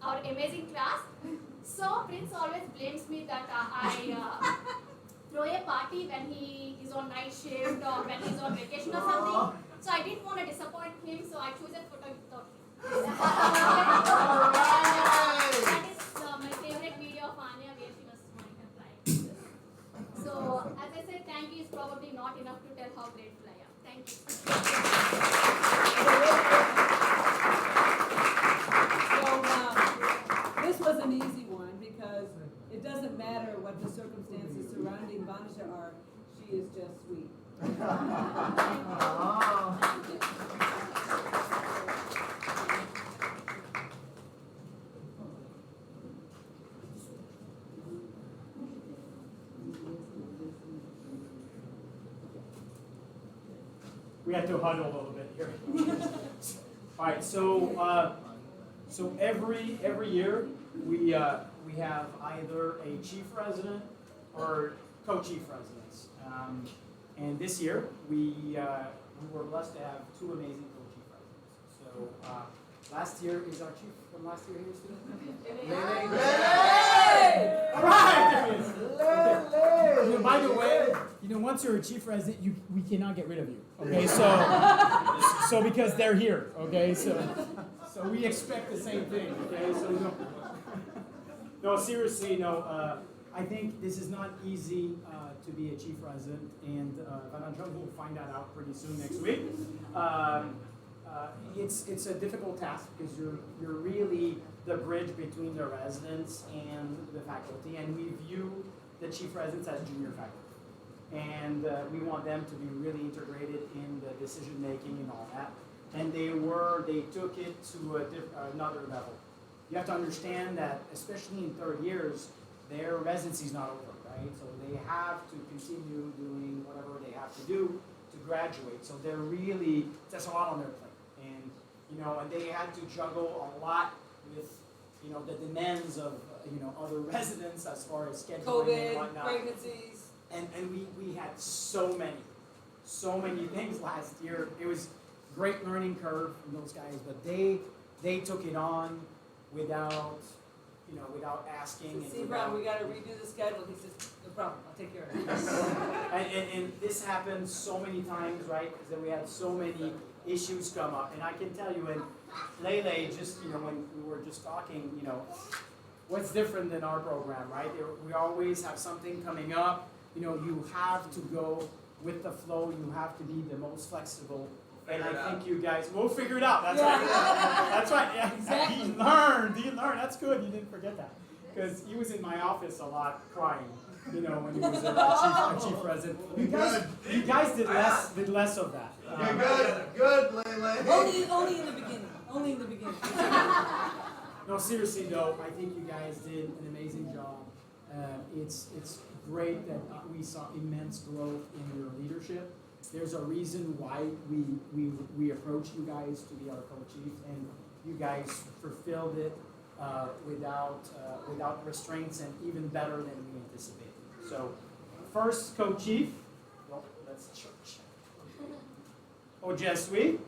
our amazing class. So Prince always blames me that I throw a party when he is on night shift or when he's on vacation or something. So I didn't want to disappoint him, so I chose a photo without him. That is my favorite video of Anya where she was smiling and crying. So as I said, thank you is probably not enough to tell how grateful I am. Thank you. So this was an easy one because it doesn't matter what the circumstances surrounding Vanisha are, she is just sweet. We had to huddle a little bit here. All right, so every year we have either a chief resident or co-chief residents, and this year we were blessed to have two amazing co-chief residents. So last year is our chief from last year here still. All right, there he is. Okay. You know, by the way, once you're a chief resident, we cannot get rid of you. Okay, so because they're here. Okay, so we expect the same thing. Okay, so no, seriously, no. I think this is not easy to be a chief resident, and Varanjan will find that out pretty soon next week. It's a difficult task because you're really the bridge between the residents and the faculty, and we view the chief residents as junior faculty. And we want them to be really integrated in the decision making and all that. And they took it to another level. You have to understand that, especially in third years, their residency is not over, right? So they have to continue doing whatever they have to do to graduate. So that's a lot on their plate. And and they had to juggle a lot with the demands of other residents as far as scheduling COVID, and whatnot. pregnancies. And we had so many things last year. It was great learning curve from those guys, but they took it on without asking. See, Brown, we got to redo the schedule. He says, no problem, I'll take care of it. and this happened so many times, right? Because then we had so many issues come up, and I can tell you, and Lele, just when we were just talking, what's different than our program, right? We always have something coming up. You have to go with the flow. You have to be the most flexible. And I think you guys will figure it out. That's right. That's right. Yeah, exactly. He learned. That's good. You didn't forget that. Because he was in my office a lot crying, when he was a chief resident. You guys did less of that. Good, Lele. Only in the beginning. Only in the beginning. No, seriously though, I think you guys did an amazing job. It's great that we saw immense growth in your leadership. There's a reason why we approached you guys to be our co-chief, and you guys fulfilled it without restraints, and even better than we anticipated. So, first co-chief, well, that's church. Oh, Jesui.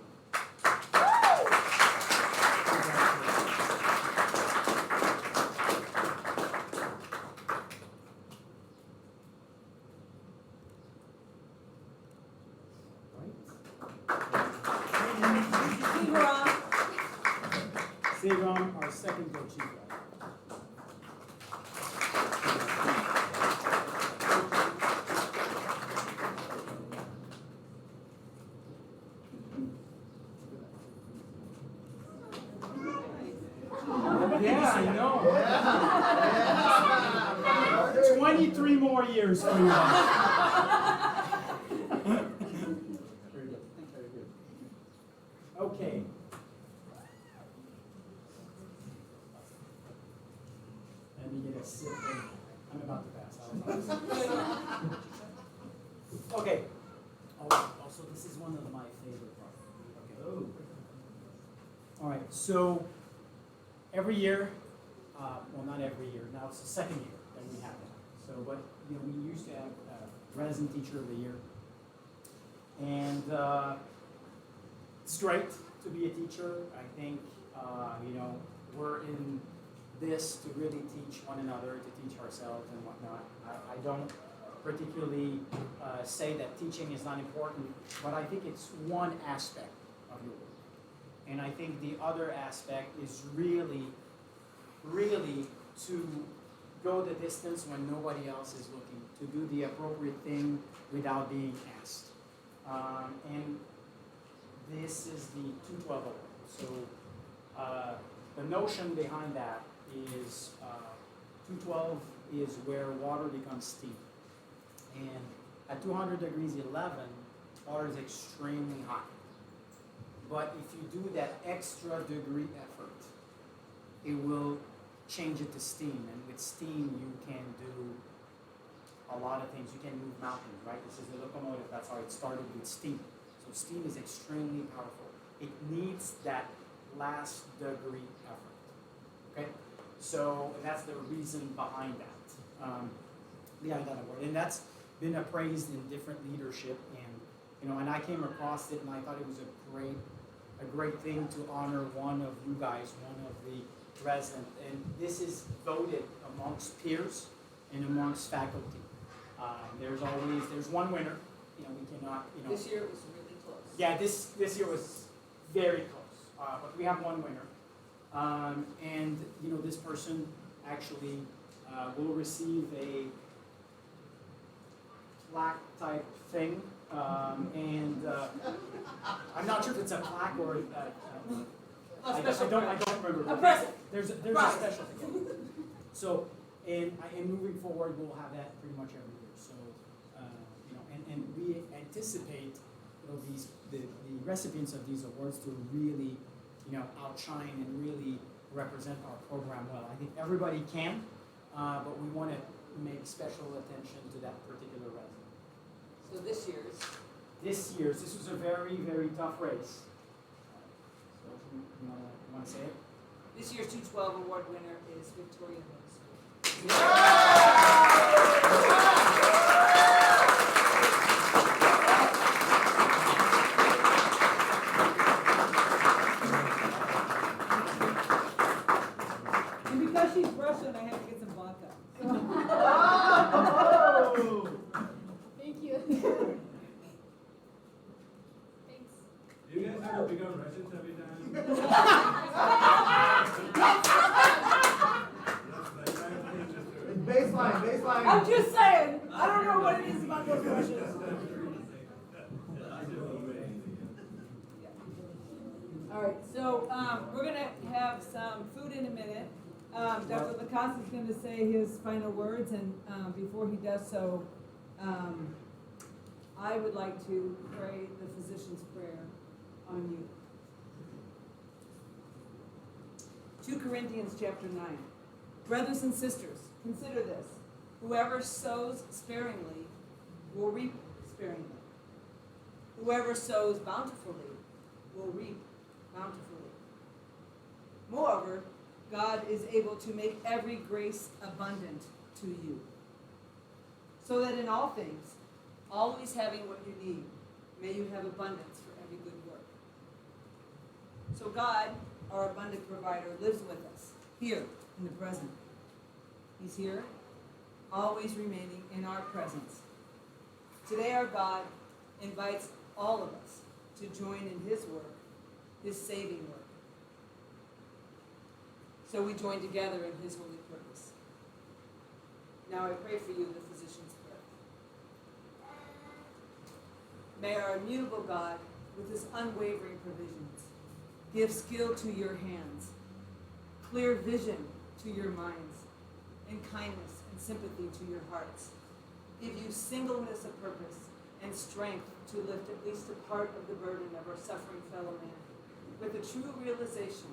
Seagram, our second co-chief. Yeah, I know. 23 more years for you. Very good. Very good. Okay. Let me get a sip. I'm about to pass. Okay. Also, this is one of my favorite parts. Okay. All right. So every year, well, not every year. Now it's the second year that we have it. So, but we used to have resident teacher of the year, and it's great to be a teacher. I think, we're in this to really teach one another, to teach ourselves and whatnot. I don't particularly say that teaching is not important, but I think it's one aspect of your work. And I think the other aspect is really to go the distance when nobody else is looking, to do the appropriate thing without being asked. And this is the 212 award. So the notion behind that is 212 is where water becomes steam. And at 200 degrees 11, water is extremely hot. But if you do that extra degree effort, it will change it to steam. And with steam, you can do a lot of things. You can move mountains, right? This is a locomotive. That's how it started with steam. So steam is extremely powerful. It needs that last degree effort. Okay? So that's the reason behind that. Behind that award. And that's been appraised in different leadership, and I came across it and I thought it was a great thing to honor one of you guys, one of the residents. And this is voted amongst peers and amongst faculty. There's one winner. We cannot. This year it was really close. Yeah, this year was very close, but we have one winner, and this person actually will receive a plaque type thing, and I'm not sure if it's a plaque or I don't remember. A present. There's a special thing. So, and moving forward, we'll have that pretty much every year. So, and we anticipate the recipients of these awards to really outshine and really represent our program well. I think everybody can, but we want to make special attention to that particular resident. So this This was a very, very tough race. So you want to say it? This year's 212 award winner is Victoria Middle School. And because she's Russian, I have to get some vodka. Thank you. Thanks. You guys ever become Russians every time? Baseline. I'm just saying, I don't know what it is about those Russians. All right, so we're gonna have some food in a minute. Dr. Lacasse is gonna say his final words, and before he does so, I would like to pray the physician's prayer on you. 2 Corinthians chapter 9. Brothers and sisters, consider this. Whoever sows sparingly will reap sparingly. Whoever sows bountifully will reap bountifully. Moreover, God is able to make every grace abundant to you, so that in all things, always having what you need, may you have abundance for every good work. So God, our abundant provider, lives with us here in the present. He's here, always remaining in our presence. Today our God invites all of us to join in his work, his saving work. So we join together in his holy purpose. Now I pray for you the physician's prayer. May our immutable God, with his unwavering provisions, give skill to your hands, clear vision to your minds, and kindness and sympathy to your hearts. Give you singleness of purpose and strength to lift at least a part of the burden of our suffering fellow man, with the true realization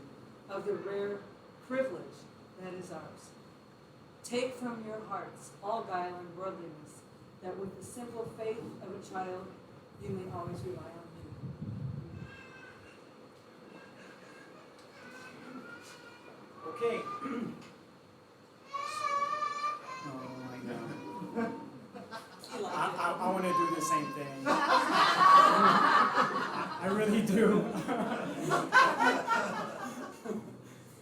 of the rare privilege that is ours. Take from your hearts all guile and worldliness, that with the simple faith of a child, you may always rely on him. Okay. Oh, I know. I want to do the same thing. I really do.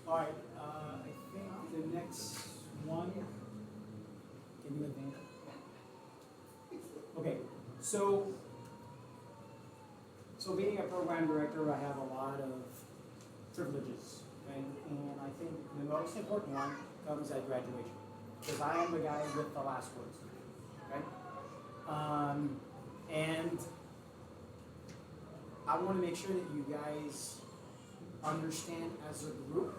All right, I think the next one, can you advance? Okay, so being a program director, I have a lot of privileges, right? And I think the most important one comes at graduation, because I am the guy with the last words, right? And I want to make sure that you guys understand as a group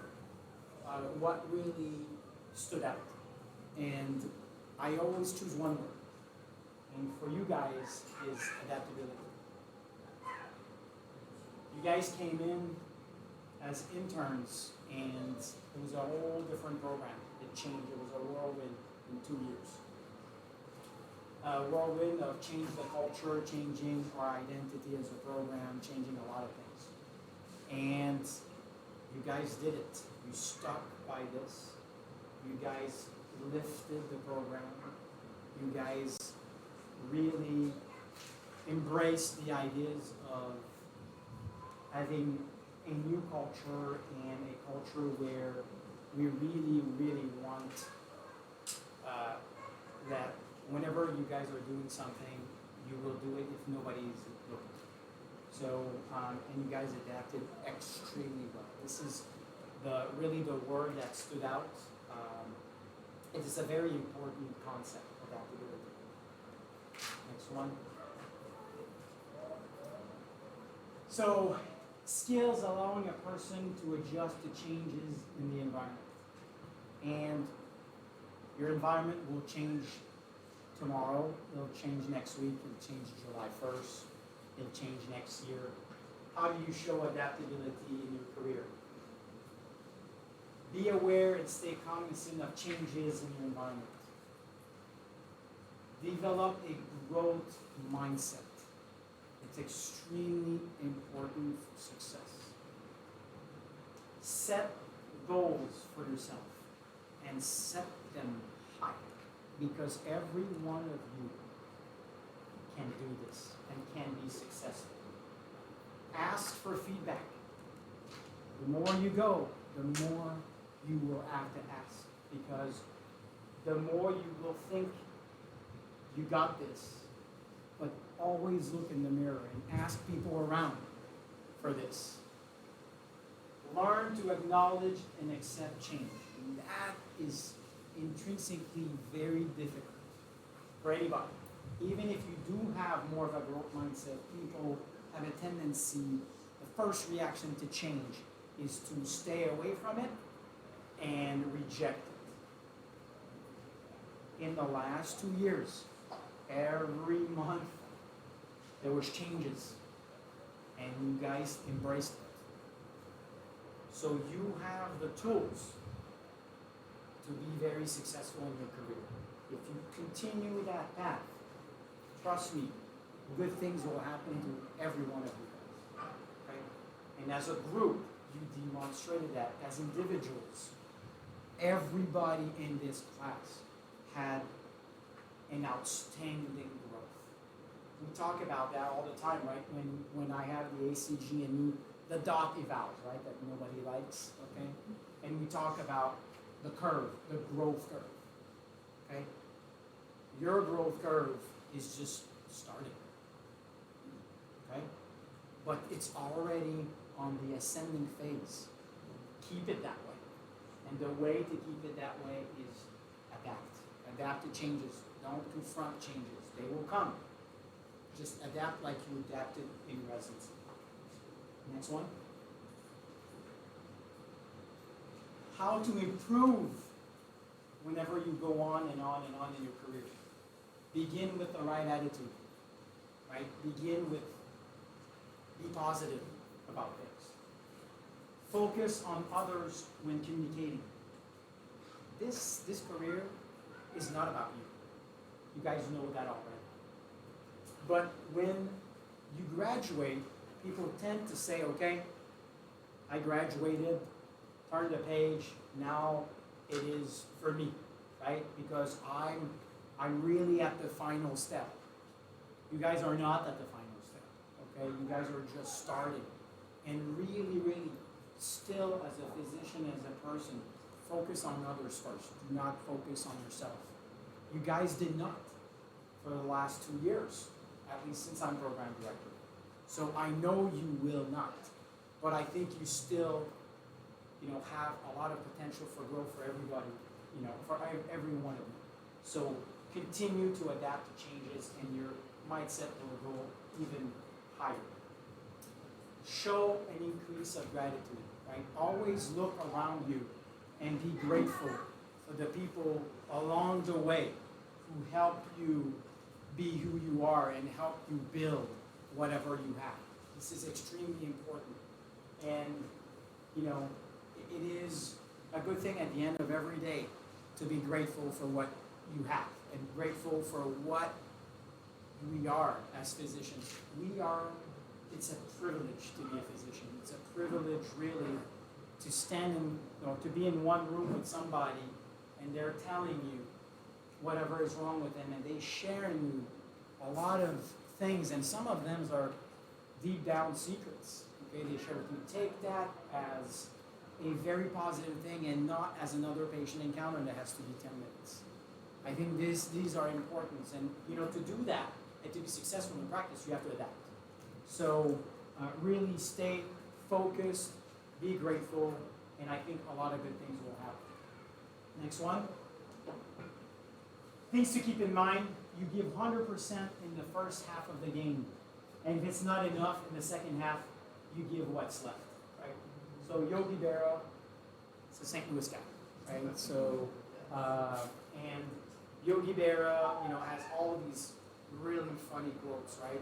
what really stood out. And I always choose one word. And for you guys is adaptability. You guys came in as interns and it was a whole different program. It changed. It was a whirlwind in 2 years. A whirlwind of changing the culture, changing our identity as a program, changing a lot of things. And you guys did it. You stuck by this. You guys lifted the program. You guys really embraced the ideas of having a new culture and a culture where we really, really want that whenever you guys are doing something, you will do it if nobody's looking. So, and you guys adapted extremely well. This is really the word that stood out. It is a very important concept, adaptability. Next one. So, skills allowing a person to adjust to changes in the environment. And your environment will change tomorrow, it'll change next week, it'll change July 1st, it'll change next year. How do you show adaptability in your career? Be aware and stay cognizant of changes in your environment. Develop a growth mindset. It's extremely important for success. Set goals for yourself and set them high, because every one of you can do this and can be successful. Ask for feedback. The more you go, the more you will have to ask, because the more you will think you got this, but always look in the mirror and ask people around for this. Learn to acknowledge and accept change. And that is intrinsically very difficult for anybody. Even if you do have more of a growth mindset, people have a tendency, the first reaction to change is to stay away from it and reject it. In the last 2 years, every month there was changes, and you guys embraced it. So you have the tools to be very successful in your career. If you continue that path, trust me, good things will happen to every one of you guys. Okay? And as a group, you demonstrated that. As individuals, everybody in this class had an outstanding growth. We talk about that all the time, right? When I have the ACG and the dot evals, right, that nobody likes, okay? And we talk about the curve, the growth curve, okay? Your growth curve is just starting, okay? But it's already on the ascending phase. Keep it that way. And the way to keep it that way is adapt. Adapt to changes. Don't confront changes. They will come. Just adapt like you adapted in residency. Next one. How to improve whenever you go on and on and on in your career. Begin with the right attitude. Right? Begin with be positive about things. Focus on others when communicating. This career is not about you. You guys know that already. But when you graduate, people tend to say, okay, I graduated, turn the page, now it is for me, right? Because I'm really at the final step. You guys are not at the final step, Okay, you guys are just starting. And really, really, still as a physician, as a person, focus on others first. Do not focus on yourself. You guys did not for the last 2 years, at least since I'm program director. So I know you will not. But I think you still, have a lot of potential for growth for everybody, for every one of you. So continue to adapt to changes and your mindset will go even higher. Show an increase of gratitude, right? Always look around you and be grateful for the people along the way who help you be who you are and help you build whatever you have. This is extremely important. And, it is a good thing at the end of every day to be grateful for what you have and grateful for what we are as physicians. It's a privilege to be a physician. It's a privilege really to stand to be in one room with somebody and they're telling you whatever is wrong with them and they sharing you a lot of things and some of them are deep down secrets. Okay, they share with you. Take that as a very positive thing and not as another patient encounter that has to be 10 minutes. I think these are important and to do that and to be successful in practice you have to adapt. So really stay focused, be grateful, and I think a lot of good things will happen. Next one. Things to keep in mind, you give 100% in the first half of the game. And if it's not enough in the second half, you give what's left, right? So Yogi Berra, it's a St. Louis guy, right? So, and Yogi Berra, has all of these really funny quotes, right?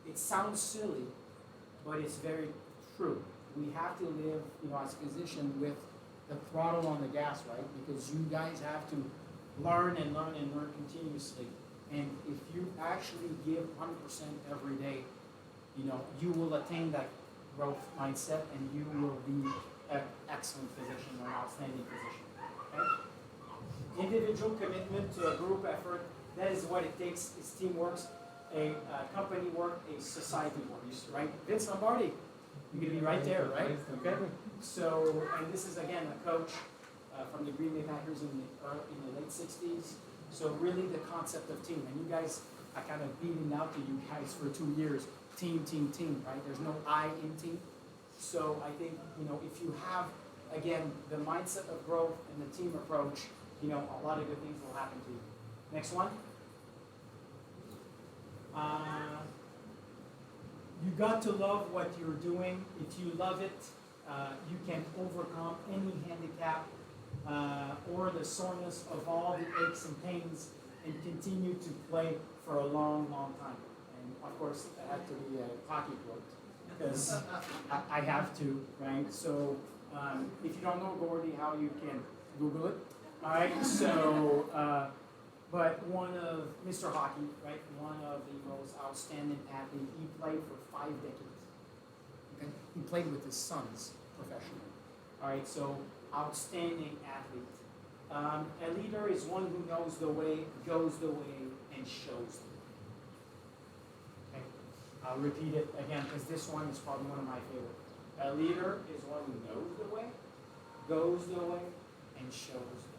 It sounds silly, but it's very true. We have to live, as physicians with the throttle on the gas, right? Because you guys have to learn and learn and learn continuously. And if you actually give 100% every day, you will attain that growth mindset and you will be an excellent physician or an outstanding physician. Okay? Individual commitment to a group effort, that is what it takes. It's teamwork, a company work, a society works, right? Vince Lombardi, you're going to be right there, right? Okay? So, and this is again a coach from the Green Bay Packers in the late 60s. So really the concept of team, and you guys, I kind of beating out to you guys for 2 years, team, right? There's no I in team. So I think, if you have, again, the mindset of growth and the team approach, a lot of good things will happen to you. Next one. You got to love what you're doing. If you love it, you can overcome any handicap or the soreness of all the aches and pains and continue to play for a long, long time. And of course, it had to be a hockey quote because I have to, right? So if you don't know Gordy, how you can Google it, all right? So, but one of Mr. Hockey, right? One of the most outstanding athletes. He played for 5 decades. Okay? He played with his sons professionally. All right, so outstanding athlete. A leader is one who knows the way, goes the way, and shows the way. Okay? I'll repeat it again because this one is probably one of my favorite. A leader is one who knows the way, goes the way, and shows the way.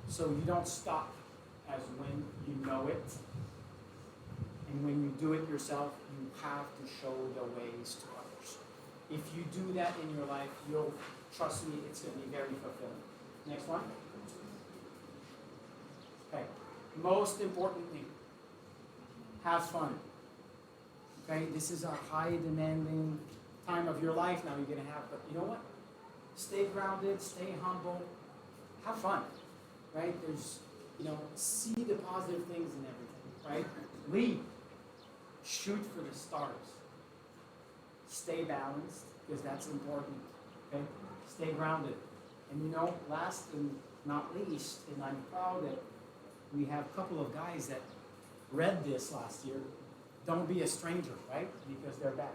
So you don't stop as when you know it. And when you do it yourself, you have to show the ways to others. If you do that in your life, trust me, it's going to be very fulfilling. Next one. Okay. Most importantly, have fun. Okay, this is a high demanding time of your life now you're going to have, but you know what? Stay grounded, stay humble, have fun. Right? There's, see the positive things in everything, right? Lead. Shoot for the stars. Stay balanced, because that's important. Okay? Stay grounded. And last and not least, and I'm proud that we have a couple of guys that read this last year. Don't be a stranger, right? Because they're back.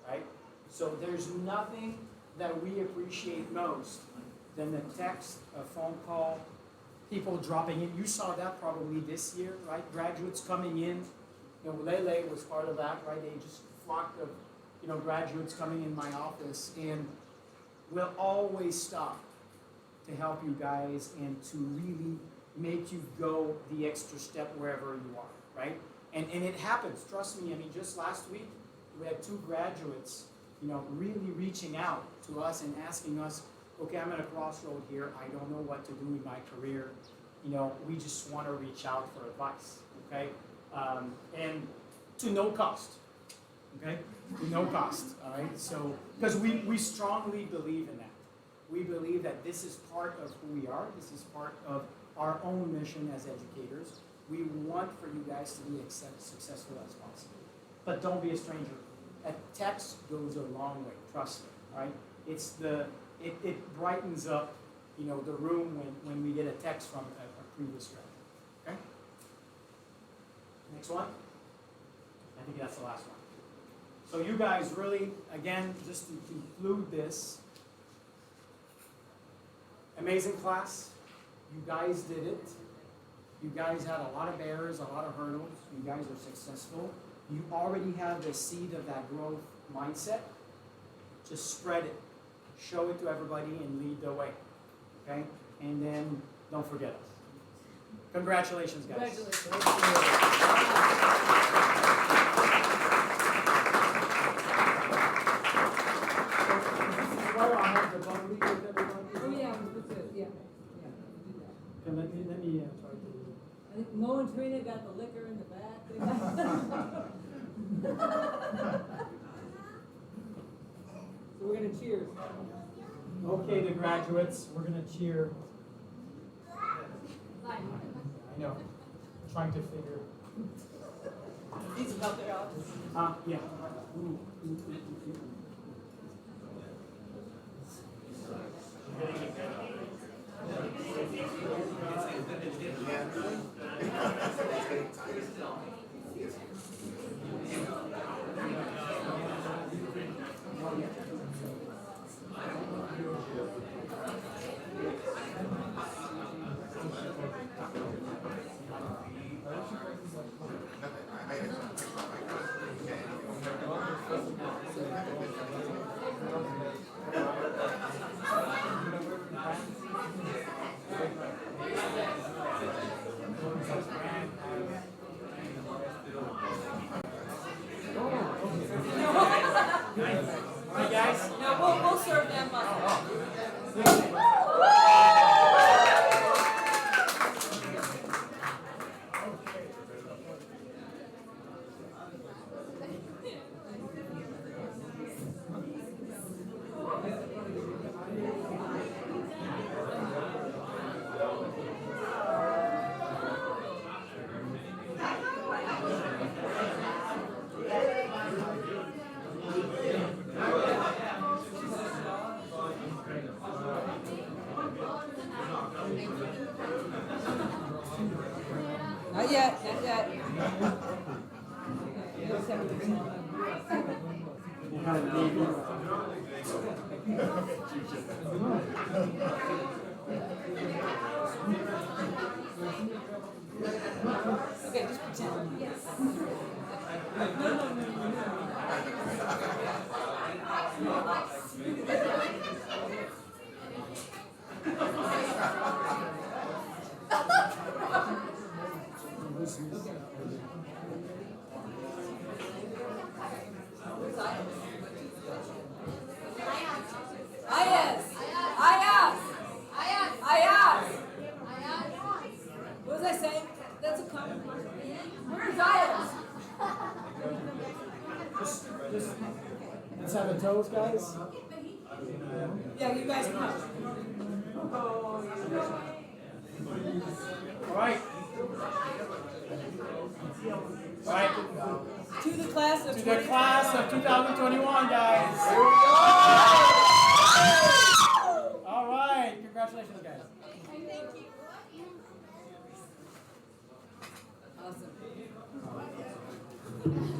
Right? So there's nothing that we appreciate most than the text, a phone call, people dropping in. You saw that probably this year, right? Graduates coming in. You know, Lele was part of that, right? They just flocked of, you know, graduates coming in my office, and we'll always stop to help you guys and to really make you go the extra step wherever you are, right? And it happens, trust me. I mean, just last week, we had 2 graduates, you know, really reaching out to us and asking us, okay, I'm at a crossroad here. I don't know what to do in my career. You know, we just want to reach out for advice, okay? And to no cost, okay? To no cost, all right? So, because we strongly believe in that. We believe that this is part of who we are. This is part of our own mission as educators. We want for you guys to be as successful as possible. But don't be a stranger. A text goes a long way, trust me, all right? It's it brightens up, you know, the room when we get a text from a previous graduate, okay? Next one. I think that's the last one. So you guys really, again, just to conclude this, amazing class. You guys did it. You guys had a lot of barriers, a lot of hurdles. You guys are successful. You already have the seed of that growth mindset. Just spread it. Show it to everybody and lead the way. Okay? And then don't forget us. Congratulations, guys. Let me try to. I think Mo and Trina got the liquor in the back. So we're gonna cheers. Okay, the graduates, we're gonna cheer. I know. Trying to figure. These help it out. Yeah. Alright, guys. No, we'll serve them up. Not yet, not yet. Okay, just pretend. Yes. What was I saying? That's a common word. Where's Ayas? Let's have a toast, guys. Yeah, you guys come. All right. All right. To the class of 2021, guys. All right. Congratulations, guys. Thank you. Awesome.